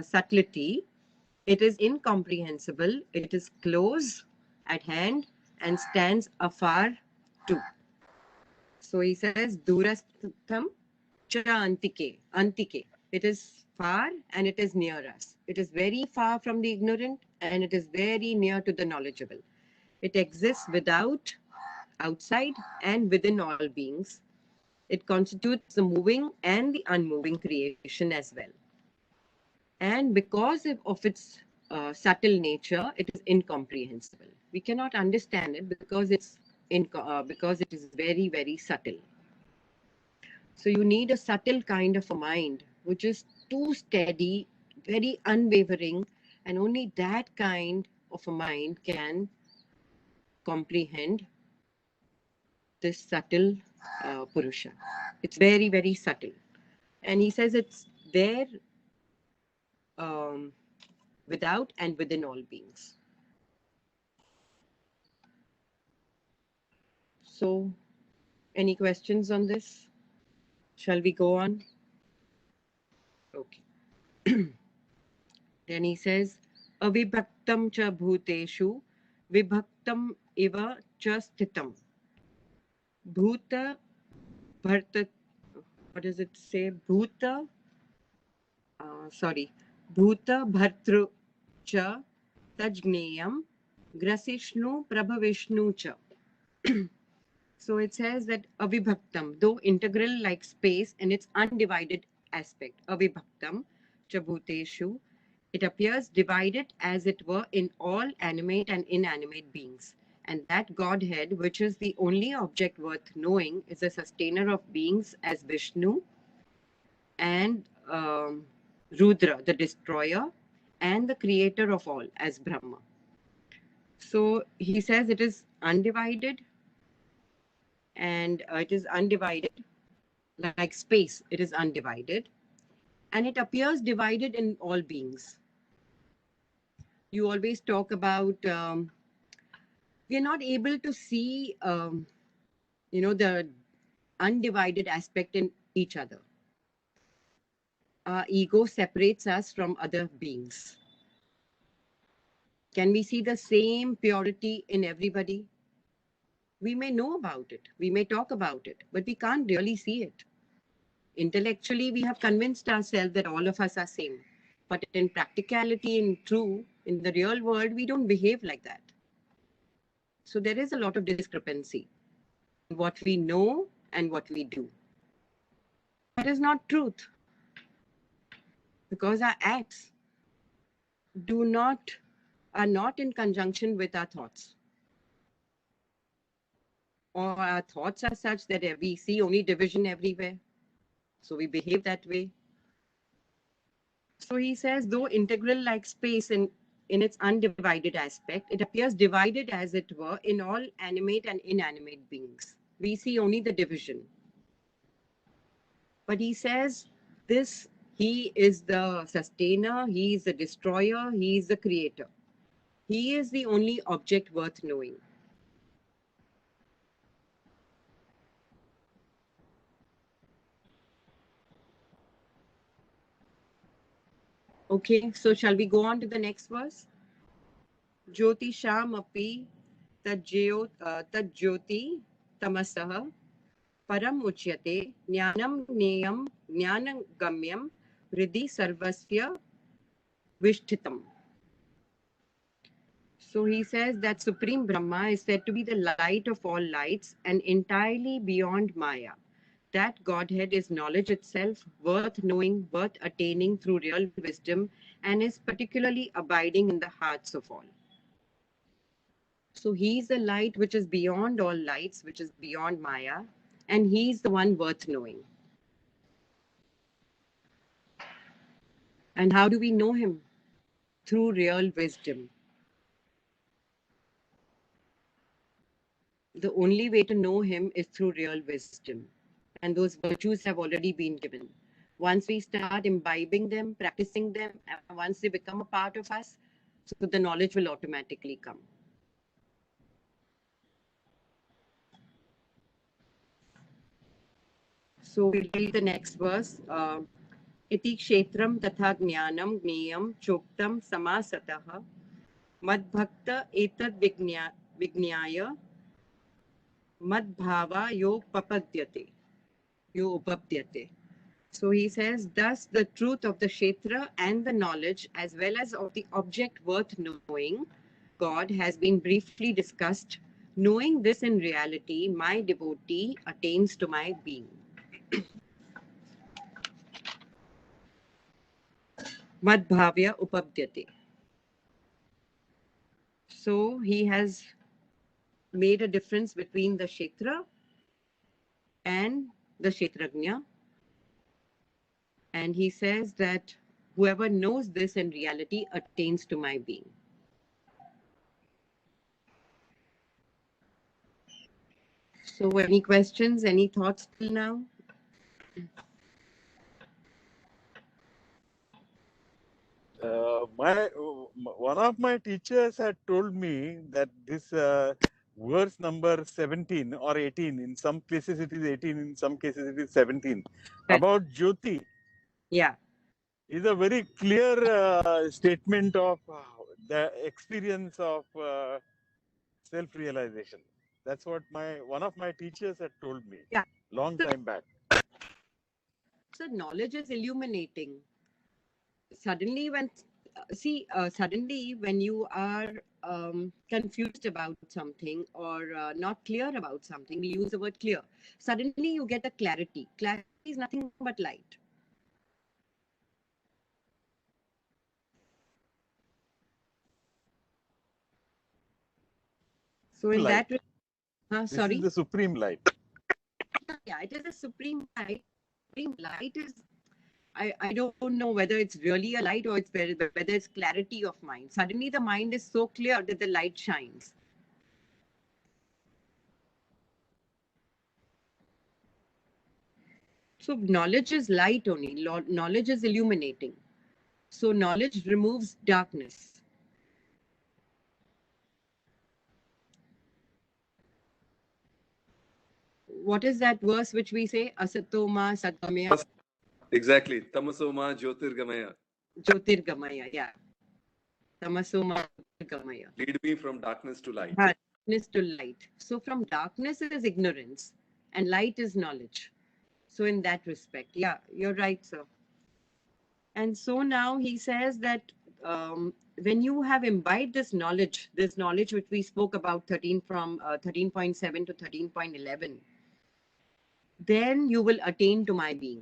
subtlety, it is incomprehensible, it is close at hand and stands afar too. So he says, Durastham cha antike. Antike. It is far and it is near us. It is very far from the ignorant and it is very near to the knowledgeable. It exists without, outside, and within all beings. It constitutes the moving and the unmoving creation as well. And because of its subtle nature, it is incomprehensible. We cannot understand it because because it is very, very subtle. So you need a subtle kind of a mind, which is too steady, very unwavering, and only that kind of a mind can comprehend this subtle Purusha. It's very, very subtle. And he says it's there without and within all beings. So, any questions on this? Shall we go on? Okay. Then he says, Avibhaktam cha bhuteshu, vibhaktam iva cha sthitam. Bhuta bharta, what does it say? Bhuta, Bhuta bhartru cha tajneyam grasishnu prabhavishnu cha. So it says that avibhaktam, though integral like space in its undivided aspect, avibhaktam cha bhuteshu, it appears divided as it were in all animate and inanimate beings. And that Godhead, which is the only object worth knowing, is a sustainer of beings as Vishnu and Rudra, the destroyer, and the creator of all as Brahma. So he says it is undivided, and it is undivided like space. It is undivided, and it appears divided in all beings. You always talk about we are not able to see the undivided aspect in each other. Our ego separates us from other beings. Can we see the same purity in everybody? We may know about it, we may talk about it, but we can't really see it. Intellectually, we have convinced ourselves that all of us are same. But in practicality, in the real world, we don't behave like that. So there is a lot of discrepancy in what we know and what we do. That is not truth. Because our acts are not in conjunction with our thoughts. Or our thoughts are such that we see only division everywhere. So we behave that way. So he says, though integral like space in its undivided aspect, it appears divided as it were in all animate and inanimate beings. We see only the division. But he says he is the sustainer, he is the destroyer, he is the creator. He is the only object worth knowing. Okay, so shall we go on to the next verse? Jyotisham api tajyoti tamasah param uchyate jnanam neyam jnanagamyam hridhi sarvasya vishthitam. So he says that Supreme Brahma is said to be the light of all lights and entirely beyond Maya. That Godhead is knowledge itself, worth knowing, worth attaining through real wisdom, and is particularly abiding in the hearts of all. So he is the light which is beyond all lights, which is beyond Maya, and he is the one worth knowing. And how do we know him? Through real wisdom. The only way to know him is through real wisdom. And those virtues have already been given. Once we start imbibing them, practicing them, and once they become a part of us, so the knowledge will automatically come. So we'll read the next verse. Iti kshetram tatha jnanam gneyam choktam samasatah madbhakta etad vignaya Madbhava yo upapdyate. So he says, thus the truth of the Kshetra and the knowledge, as well as of the object worth knowing, God, has been briefly discussed. Knowing this in reality, my devotee attains to my being. Madbhavya upapdyate. So he has made a difference between the Kshetra and the Kshetrajna. And he says that whoever knows this in reality attains to my being. So any questions, any thoughts till now? One of my teachers had told me that this verse number 17 or 18, in some places it is 18, in some cases it is 17, about Jyoti, Yeah. is a very clear statement of the experience of self-realization. That's what one of my teachers had told me. Yeah. Long time back. So knowledge is illuminating. Suddenly when you are confused about something or not clear about something, we use the word clear. Suddenly you get a clarity. Clarity is nothing but light. So in Light. that, This sorry. is the supreme light. Yeah, it is a supreme light. Supreme light is, I don't know whether it's really a light or whether it's clarity of mind. Suddenly the mind is so clear that the light shines. So knowledge is light only. Knowledge is illuminating. So knowledge removes darkness. What is that verse which we say? Asatoma Satgamaya Exactly. Tamasoma Jyotirgamaya. Jyotirgamaya. Yeah. Tamasoma Jyotirgamaya. Lead me from darkness to light. Darkness to light. So from darkness is ignorance and light is knowledge. So in that respect, yeah, you're right, sir. And so now he says that when you have imbibed this knowledge which we spoke about 13.7 to 13.11, then you will attain to my being.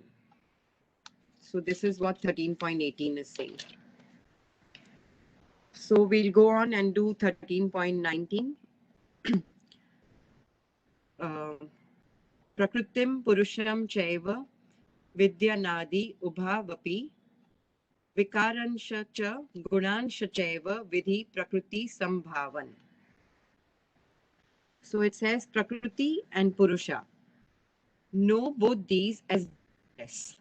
So this is what 13.18 is saying. So we'll go on and do 13.19. Prakritim Purusham Chaiva Vidyanadi Ubhavapi Vikarancha cha Gunansha chaiva Vidhi Prakriti Sambhavan. So it says Prakriti and Purusha. Know both these as yes.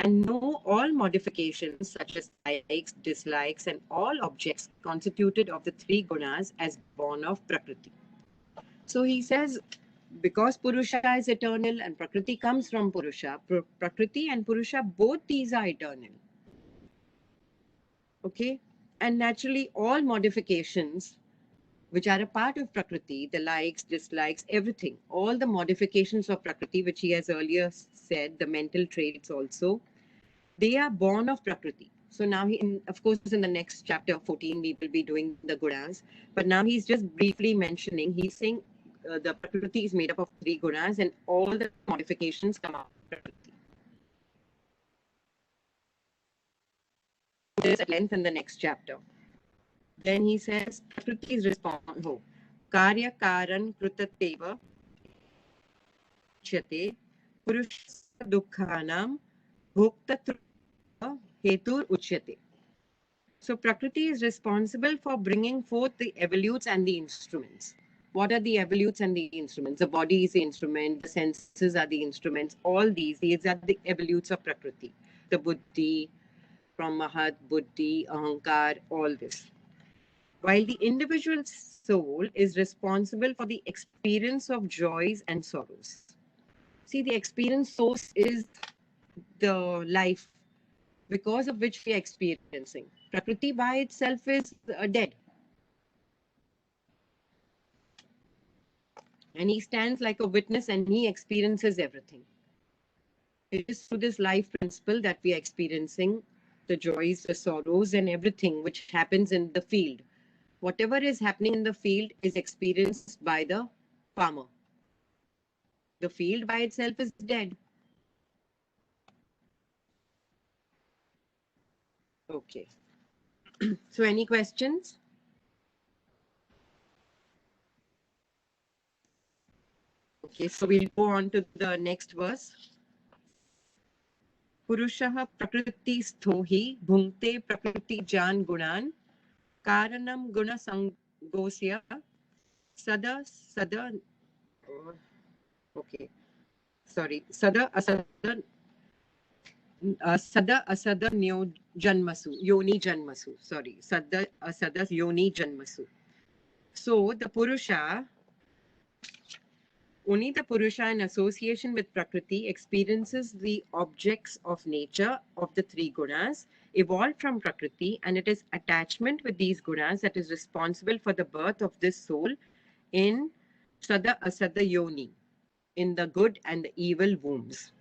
And know all modifications such as likes, dislikes, and all objects constituted of the three gunas as born of Prakriti. So he says, because Purusha is eternal and Prakriti comes from Purusha, Prakriti and Purusha, both these are eternal. Okay? And naturally, all modifications which are a part of Prakriti, the likes, dislikes, everything, all the modifications of Prakriti, which he has earlier said, the mental traits also, they are born of Prakriti. So now, of course, in the next chapter 14, we will be doing the gunas. But now he's just briefly mentioning, he's saying the Prakriti is made up of three gunas and all the modifications come out of Prakriti. This at length in the next chapter. Then he says, Prakriti is responsible. Karya karan krutateva uchyate purusha dukkhanam bhokta hetur uchyate. So Prakriti is responsible for bringing forth the evolutes and the instruments. What are the evolutes and the instruments? The body is the instrument, the senses are the instruments, all these are the evolutes of Prakriti. The buddhi, from Mahat, buddhi, ahankar, all this. While the individual soul is responsible for the experience of joys and sorrows. See, the experience source is the life because of which we are experiencing. Prakriti by itself is dead. And he stands like a witness and he experiences everything. It is through this life principle that we are experiencing the joys, the sorrows, and everything which happens in the field. Whatever is happening in the field is experienced by the farmer. The field by itself is dead. Okay. So any questions? Okay, so we'll go on to the next verse. Purushah prakriti sthohi bhungte prakriti jan gunan karanam guna sangosya sada okay, sorry, sada asada nyo janmasu yoni janmasu, sorry, sada asada yoni janmasu. So the Purusha, only the Purusha in association with Prakriti experiences the objects of nature of the three gunas evolved from Prakriti, and it is attachment with these gunas that is responsible for the birth of this soul in Sada Asada Yoni, in the good and the evil wombs.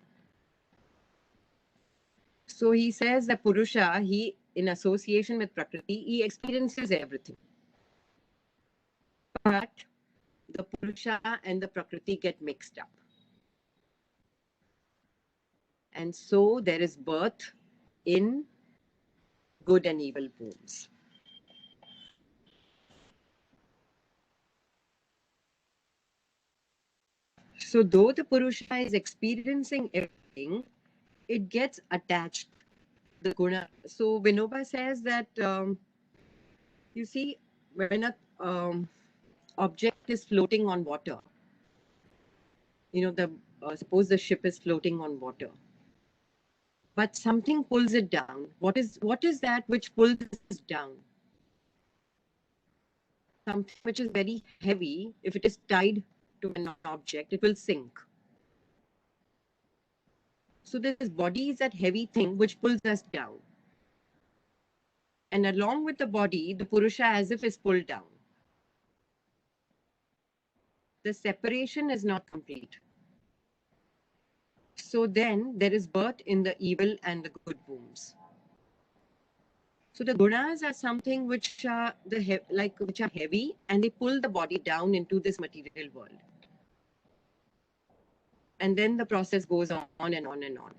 So he says that Purusha, he in association with Prakriti, he experiences everything. But the Purusha and the Prakriti get mixed up. And so there is birth in good and evil wombs. So though the Purusha is experiencing everything, it gets attached, the guna. So Vinoba says that, you see, when a object is floating on water, suppose the ship is floating on water, but something pulls it down. What is that which pulls it down? Something which is very heavy, if it is tied to an object, it will sink. So this body is that heavy thing which pulls us down. And along with the body, the Purusha as if is pulled down. The separation is not complete. So then there is birth in the evil and the good wombs. So the gunas are something which are which are heavy, and they pull the body down into this material world. And then the process goes on and on and on.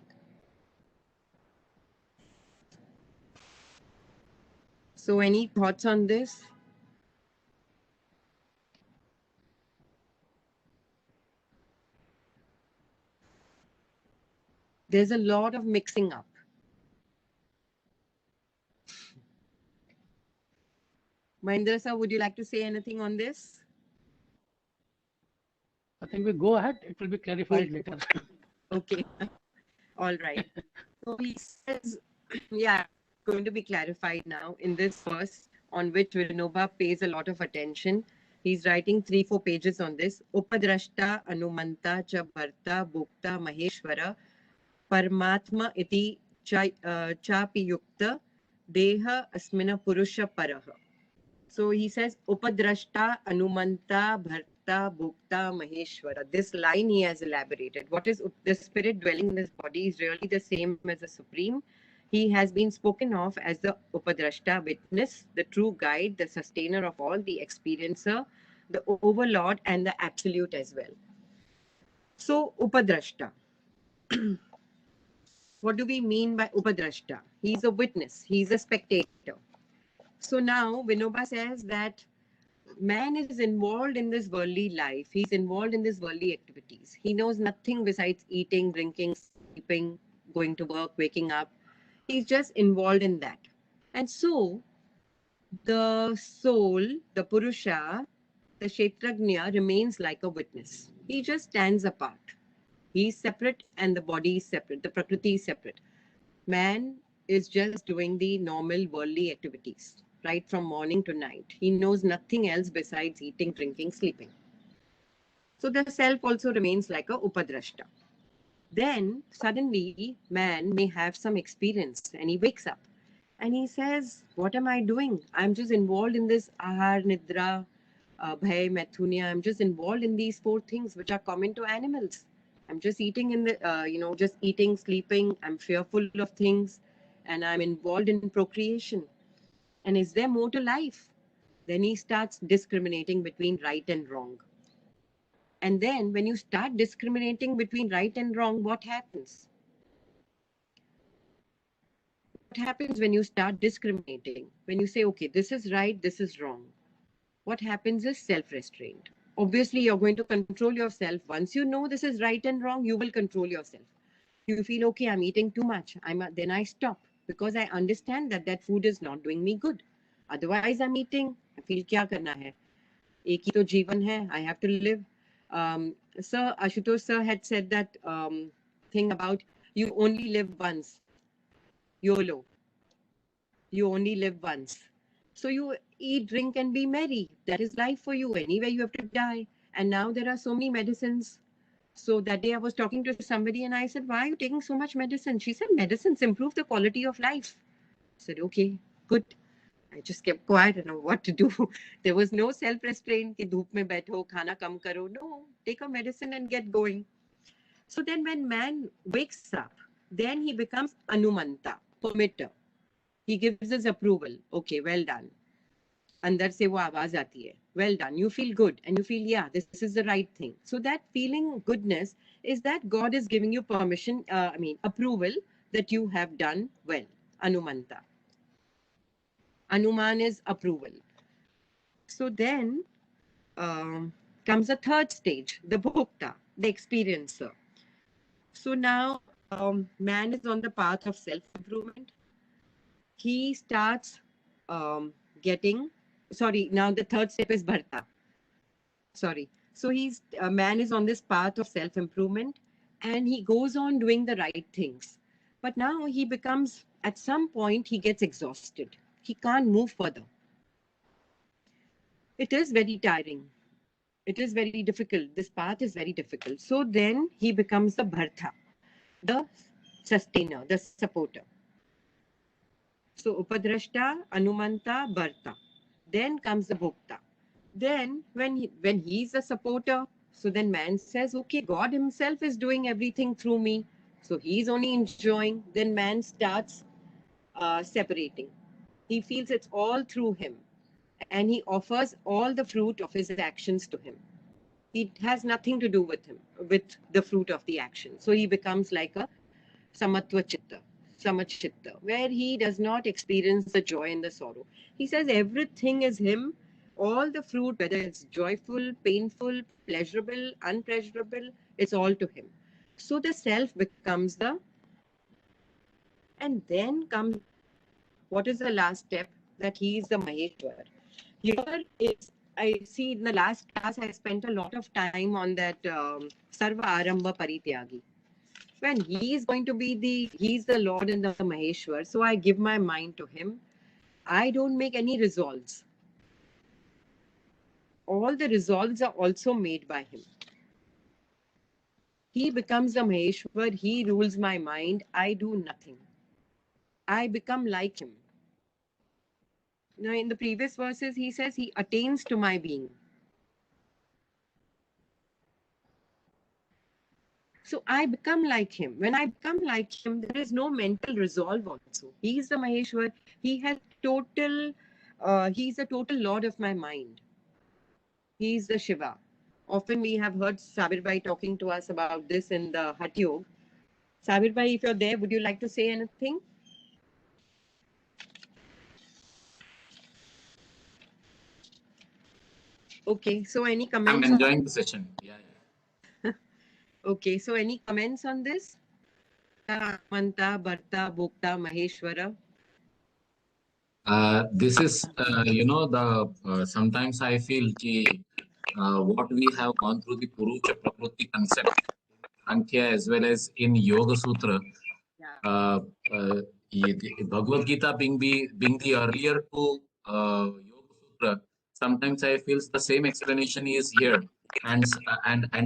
So any thoughts on this? There's a lot of mixing up. Mahindra sir, would you like to say anything on this? I think we go ahead. It will be clarified later. Okay. All right. So he says, yeah, going to be clarified now in this verse on which Vinoba pays a lot of attention. He's writing 3-4 pages on this. Upadrashta Anumanta cha Bharta Bhukta Maheshwara Paramatma iti chapi yukta deha asmina purusha paraha. So he says Upadrashta Anumanta Bharta Bhukta Maheshwara. This line he has elaborated. What is the spirit dwelling in this body is really the same as the Supreme. He has been spoken of as the Upadrashta, witness, the true guide, the sustainer of all, the experiencer, the overlord, and the absolute as well. So Upadrashta. What do we mean by Upadrashta? He's a witness. He's a spectator. So now Vinoba says that man is involved in this worldly life. He's involved in these worldly activities. He knows nothing besides eating, drinking, sleeping, going to work, waking up. He's just involved in that. And so the soul, the Purusha, the Kshetrajna remains like a witness. He just stands apart. He's separate and the body is separate. The Prakriti is separate. Man is just doing the normal worldly activities, right from morning to night. He knows nothing else besides eating, drinking, sleeping. So the self also remains like a Upadrashta. Then suddenly man may have some experience and he wakes up and he says, what am I doing? I'm just involved in this ahar, nidra, bhai, methunia. I'm just involved in these four things which are common to animals. I'm just eating in the, just eating, sleeping. I'm fearful of things, and I'm involved in procreation. And is there more to life? Then he starts discriminating between right and wrong. And then when you start discriminating between right and wrong, what happens? What happens when you start discriminating? When you say, okay, this is right, this is wrong. What happens is self-restraint. Obviously, you're going to control yourself. Once you know this is right and wrong, you will control yourself. You feel, okay, I'm eating too much. Then I stop because I understand that that food is not doing me good. Otherwise, I'm eating. I feel, kya karna hai? Ek hi to jeevan hai. I have to live. Sir, Ashutosh sir had said that thing about you only live once. YOLO. You only live once. So you eat, drink, and be merry. That is life for you. Anyway, you have to die. And now there are so many medicines. So that day I was talking to somebody and I said, why are you taking so much medicine? She said, medicines improve the quality of life. I said, okay, good. I just kept quiet and know what to do. There was no self-restraint ki dhoop mein baitho, khana kam karo. No, take a medicine and get going. So then when man wakes up, then he becomes Anumanta, permitter. He gives his approval. Okay, well done. अंदर से वो आवाज आती है, well done, you feel good and you feel, yeah, this is the right thing. So that feeling goodness is that God is giving you permission, approval that you have done well. Anumanta. Anuman is approval. So then comes a third stage, the bhokta, the experiencer. So now man is on the path of self-improvement. He starts getting, now the third step is bharta. So a man is on this path of self-improvement and he goes on doing the right things. But now he becomes, at some point, he gets exhausted. He can't move further. It is very tiring. It is very difficult. This path is very difficult. So then he becomes the bharta, the sustainer, the supporter. So upadrashta, anumanta, bharta. Then comes the bhokta. Then when he's a supporter, so then man says, okay, God himself is doing everything through me. So he's only enjoying. Then man starts separating. He feels it's all through him. And he offers all the fruit of his actions to him. It has nothing to do with him, with the fruit of the action. So he becomes like a samatva chitta, samachitta, where he does not experience the joy and the sorrow. He says everything is him. All the fruit, whether it's joyful, painful, pleasurable, unpleasurable, it's all to him. So the self becomes the, and then comes, what is the last step? That he is the Maheshwar. Here is, I see in the last class, I spent a lot of time on that Sarva Arambha Parityagi. When he is going to be he's the Lord and the Maheshwar, so I give my mind to him. I don't make any resolves. All the resolves are also made by him. He becomes the Maheshwar, he rules my mind, I do nothing. I become like him. Now in the previous verses, he says he attains to my being. So I become like him. When I become like him, there is no mental resolve also. He is the Maheshwar. He has he's a total lord of my mind. He is the Shiva. Often we have heard Sabir Bhai talking to us about this in the Hatha Yoga. Sabir Bhai, if you're there, would you like to say anything? Okay, so any comments? I'm enjoying the session. Yeah. Okay, so any comments on this? Manta, Bharta, Bhokta, Maheshwara. This is, sometimes I feel what we have gone through the Purusha Prakriti concept, Sankhya, as well as in Yoga Sutra, Bhagavad Gita being the earlier to Yoga Sutra, sometimes I feel the same explanation is here. And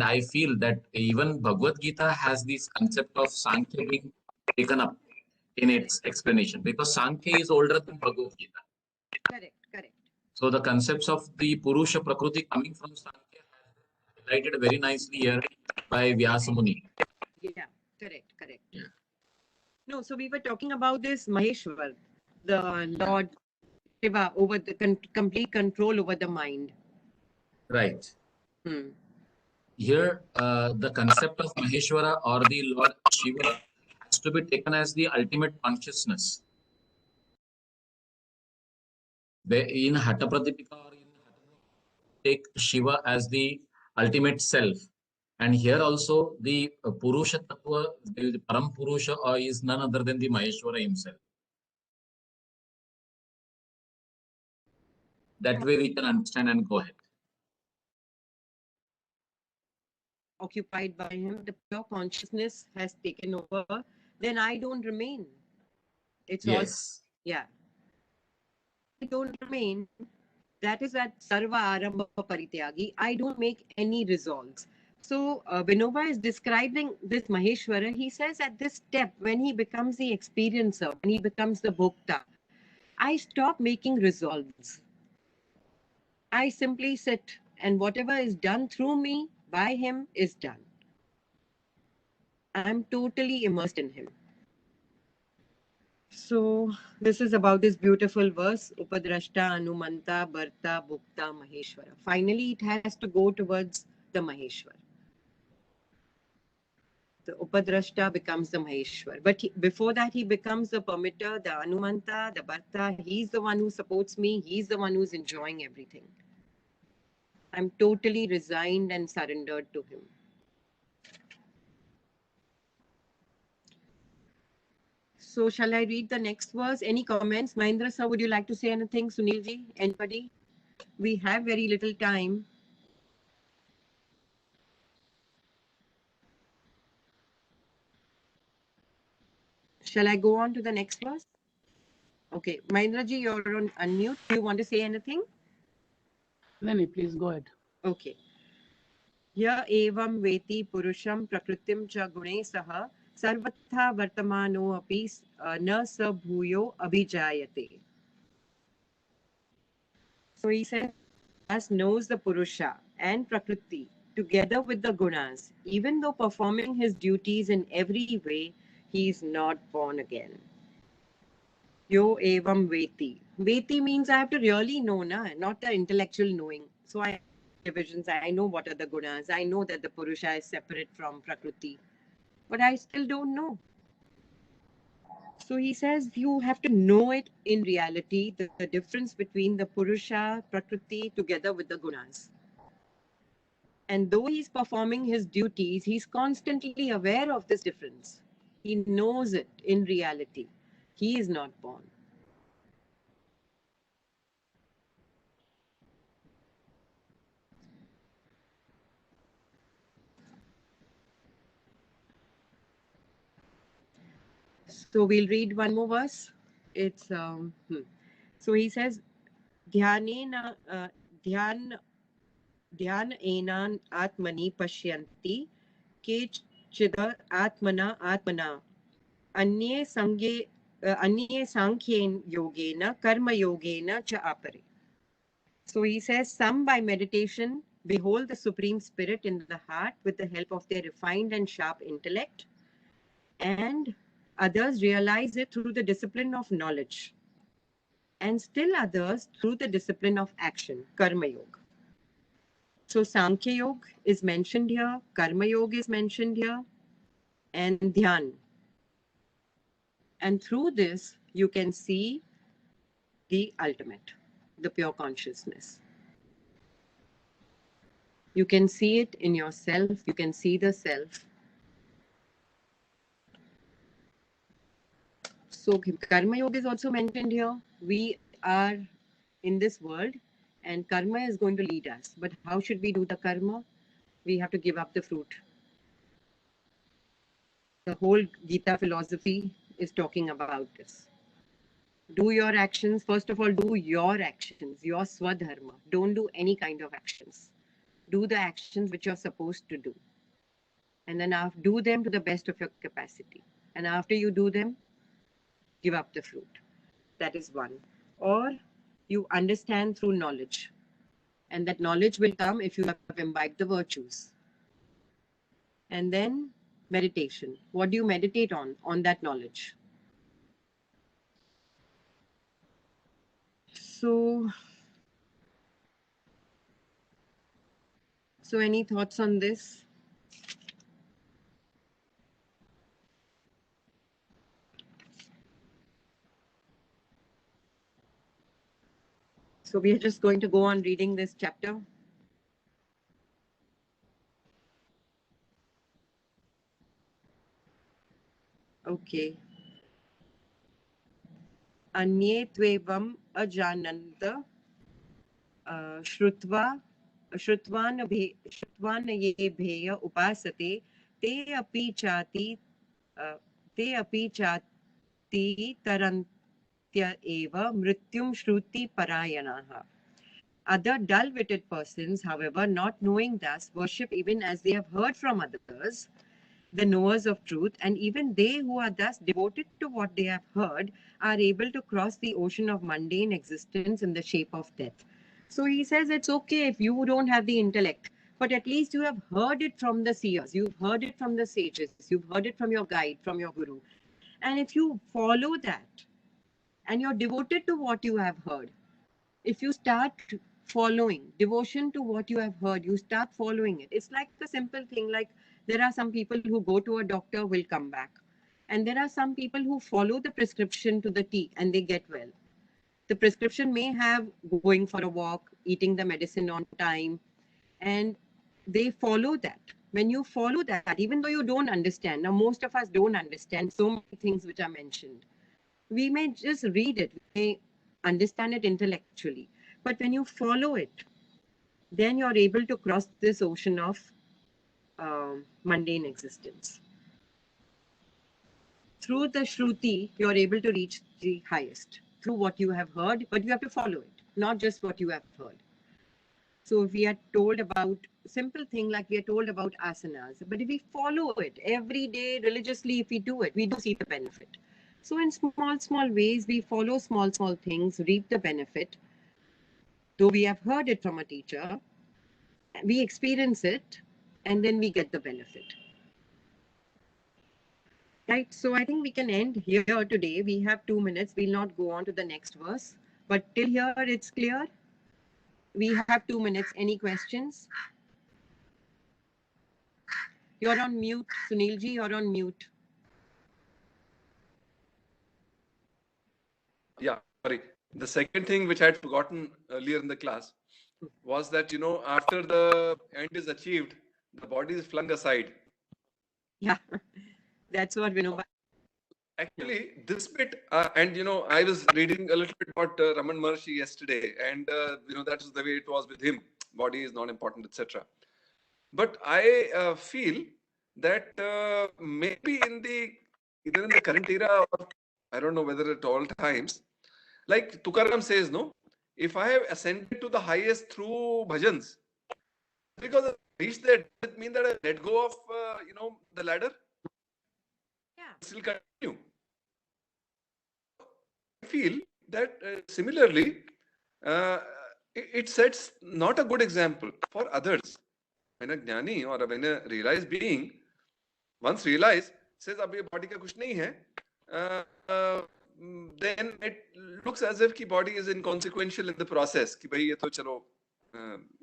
I feel that even Bhagavad Gita has this concept of Sankhya being taken up in its explanation, because Sankhya is older than Bhagavad Gita. Correct. So the concepts of the Purusha Prakriti coming from Sankhya has been highlighted very nicely here by Vyasa Muni. Yeah, correct. Yeah. No, so we were talking about this Maheshwar, the Lord Shiva, over the complete control over the mind. Right. Hmm. Here, the concept of Maheshwara or the Lord Shiva has to be taken as the ultimate consciousness. In Hatha Pradipika or in take Shiva as the ultimate self. And here also the Purusha Tattva, the Param Purusha is none other than the Maheshwara himself. That way we can understand and go ahead. Occupied by him, the pure consciousness has taken over, then I don't remain. It's all, Yes. yeah. I don't remain. That is that Sarva Arambha Parityagi. I don't make any resolves. So Vinoba is describing this Maheshwara. He says at this step, when he becomes the experiencer, when he becomes the Bhokta, I stop making resolves. I simply sit, and whatever is done through me by him is done. I'm totally immersed in him. So this is about this beautiful verse, Upadrashta, Anumanta, Bharta, Bhukta, Maheshwara. Finally, it has to go towards the Maheshwar. The Upadrashta becomes the Maheshwar. But before that, he becomes the permitter, the Anumanta, the Bharta. He's the one who supports me. He's the one who's enjoying everything. I'm totally resigned and surrendered to him. So shall I read the next verse? Any comments? Mahindra sir, would you like to say anything? Sunilji, anybody? We have very little time. Shall I go on to the next verse? Okay, Mahindra ji, you're on unmute. Do you want to say anything? Lenny, please go ahead. Okay. Ya evam veti purusham prakritim cha gune saha sarvatha vartamano api na sa bhuyo abhijayate. So he says, as knows the Purusha and Prakriti together with the Gunas, even though performing his duties in every way, he is not born again. Yo evam veti. Veti means I have to really know, not the intellectual knowing. So I divisions, I know what are the Gunas, I know that the Purusha is separate from Prakriti, but I still don't know. So he says you have to know it in reality, the difference between the Purusha, Prakriti together with the Gunas. And though he's performing his duties, he's constantly aware of this difference. He knows it in reality. He is not born. So we'll read one more verse. It's so he says, Dhyanena dhyan enan atmani pashyanti kechida atmana atmana anye sankhyen yogena karma yogena cha apare. So he says, some by meditation behold the Supreme Spirit in the heart with the help of their refined and sharp intellect, and others realize it through the discipline of knowledge, and still others through the discipline of action, Karma Yoga. So Sankhya Yoga is mentioned here, Karma Yoga is mentioned here, and Dhyan. And through this, you can see the ultimate, the pure consciousness. You can see it in yourself. You can see the self. So Karma Yoga is also mentioned here. We are in this world and karma is going to lead us. But how should we do the karma? We have to give up the fruit. The whole Gita philosophy is talking about this. Do your actions. First of all, do your actions, your swadharma. Don't do any kind of actions. Do the actions which you're supposed to do. And then do them to the best of your capacity. And after you do them, give up the fruit. That is one. Or You understand through knowledge. And that knowledge will come if you have imbibed the virtues. And then meditation. What do you meditate on? On that knowledge. So any thoughts on this? So we are just going to go on reading this chapter. Okay. Anye tvevam ajanant श्रुत्वान् ये भेय उपासते ते अपि चाति तरन्त्य एव मृत्युं श्रुतिपरायणाः. Other dull-witted persons, however, not knowing thus, worship even as they have heard from others, the knowers of truth, and even they who are thus devoted to what they have heard are able to cross the ocean of mundane existence in the shape of death. So he says it's okay if you don't have the intellect, but at least you have heard it from the seers, you've heard it from the sages, you've heard it from your guide, from your guru. And if you follow that and you're devoted to what you have heard, if you start following devotion to what you have heard, you start following it. It's like a simple thing, like there are some people who go to a doctor, will come back. And there are some people who follow the prescription to the T and they get well. The prescription may have going for a walk, eating the medicine on time, and they follow that. When you follow that, even though you don't understand, now most of us don't understand so many things which are mentioned. We may just read it, we may understand it intellectually, but when you follow it, then you're able to cross this ocean of mundane existence. Through the Shruti, you're able to reach the highest, through what you have heard, but you have to follow it, not just what you have heard. So if we are told about simple thing, like we are told about asanas, but if we follow it every day religiously, if we do it, we do see the benefit. So in small ways, we follow small things, reap the benefit. Though we have heard it from a teacher, we experience it, and then we get the benefit. Right, so I think we can end here today. We have 2 minutes. We'll not go on to the next verse, but till here it's clear. We have 2 minutes. Any questions? You're on mute, Sunilji, you're on mute. Yeah, sorry. The second thing which I had forgotten earlier in the class was that, after the end is achieved, the body is flung aside. Yeah, that's what Vinoba. Actually, this bit, and I was reading a little bit about Raman Maharshi yesterday, and that was the way it was with him. Body is not important, etc. But I feel that maybe either in the current era or I don't know whether at all times, like Tukaram says, no, if I have ascended to the highest through bhajans, because I reached there, does it mean that I let go of the ladder? Yeah. Still continue. I feel that similarly, it sets not a good example for others. When a jnani or when a realized being once realize says ab ye body ka kuch nahi hai, then it looks as if ki body is inconsequential in the process, ki bhai ye to chalo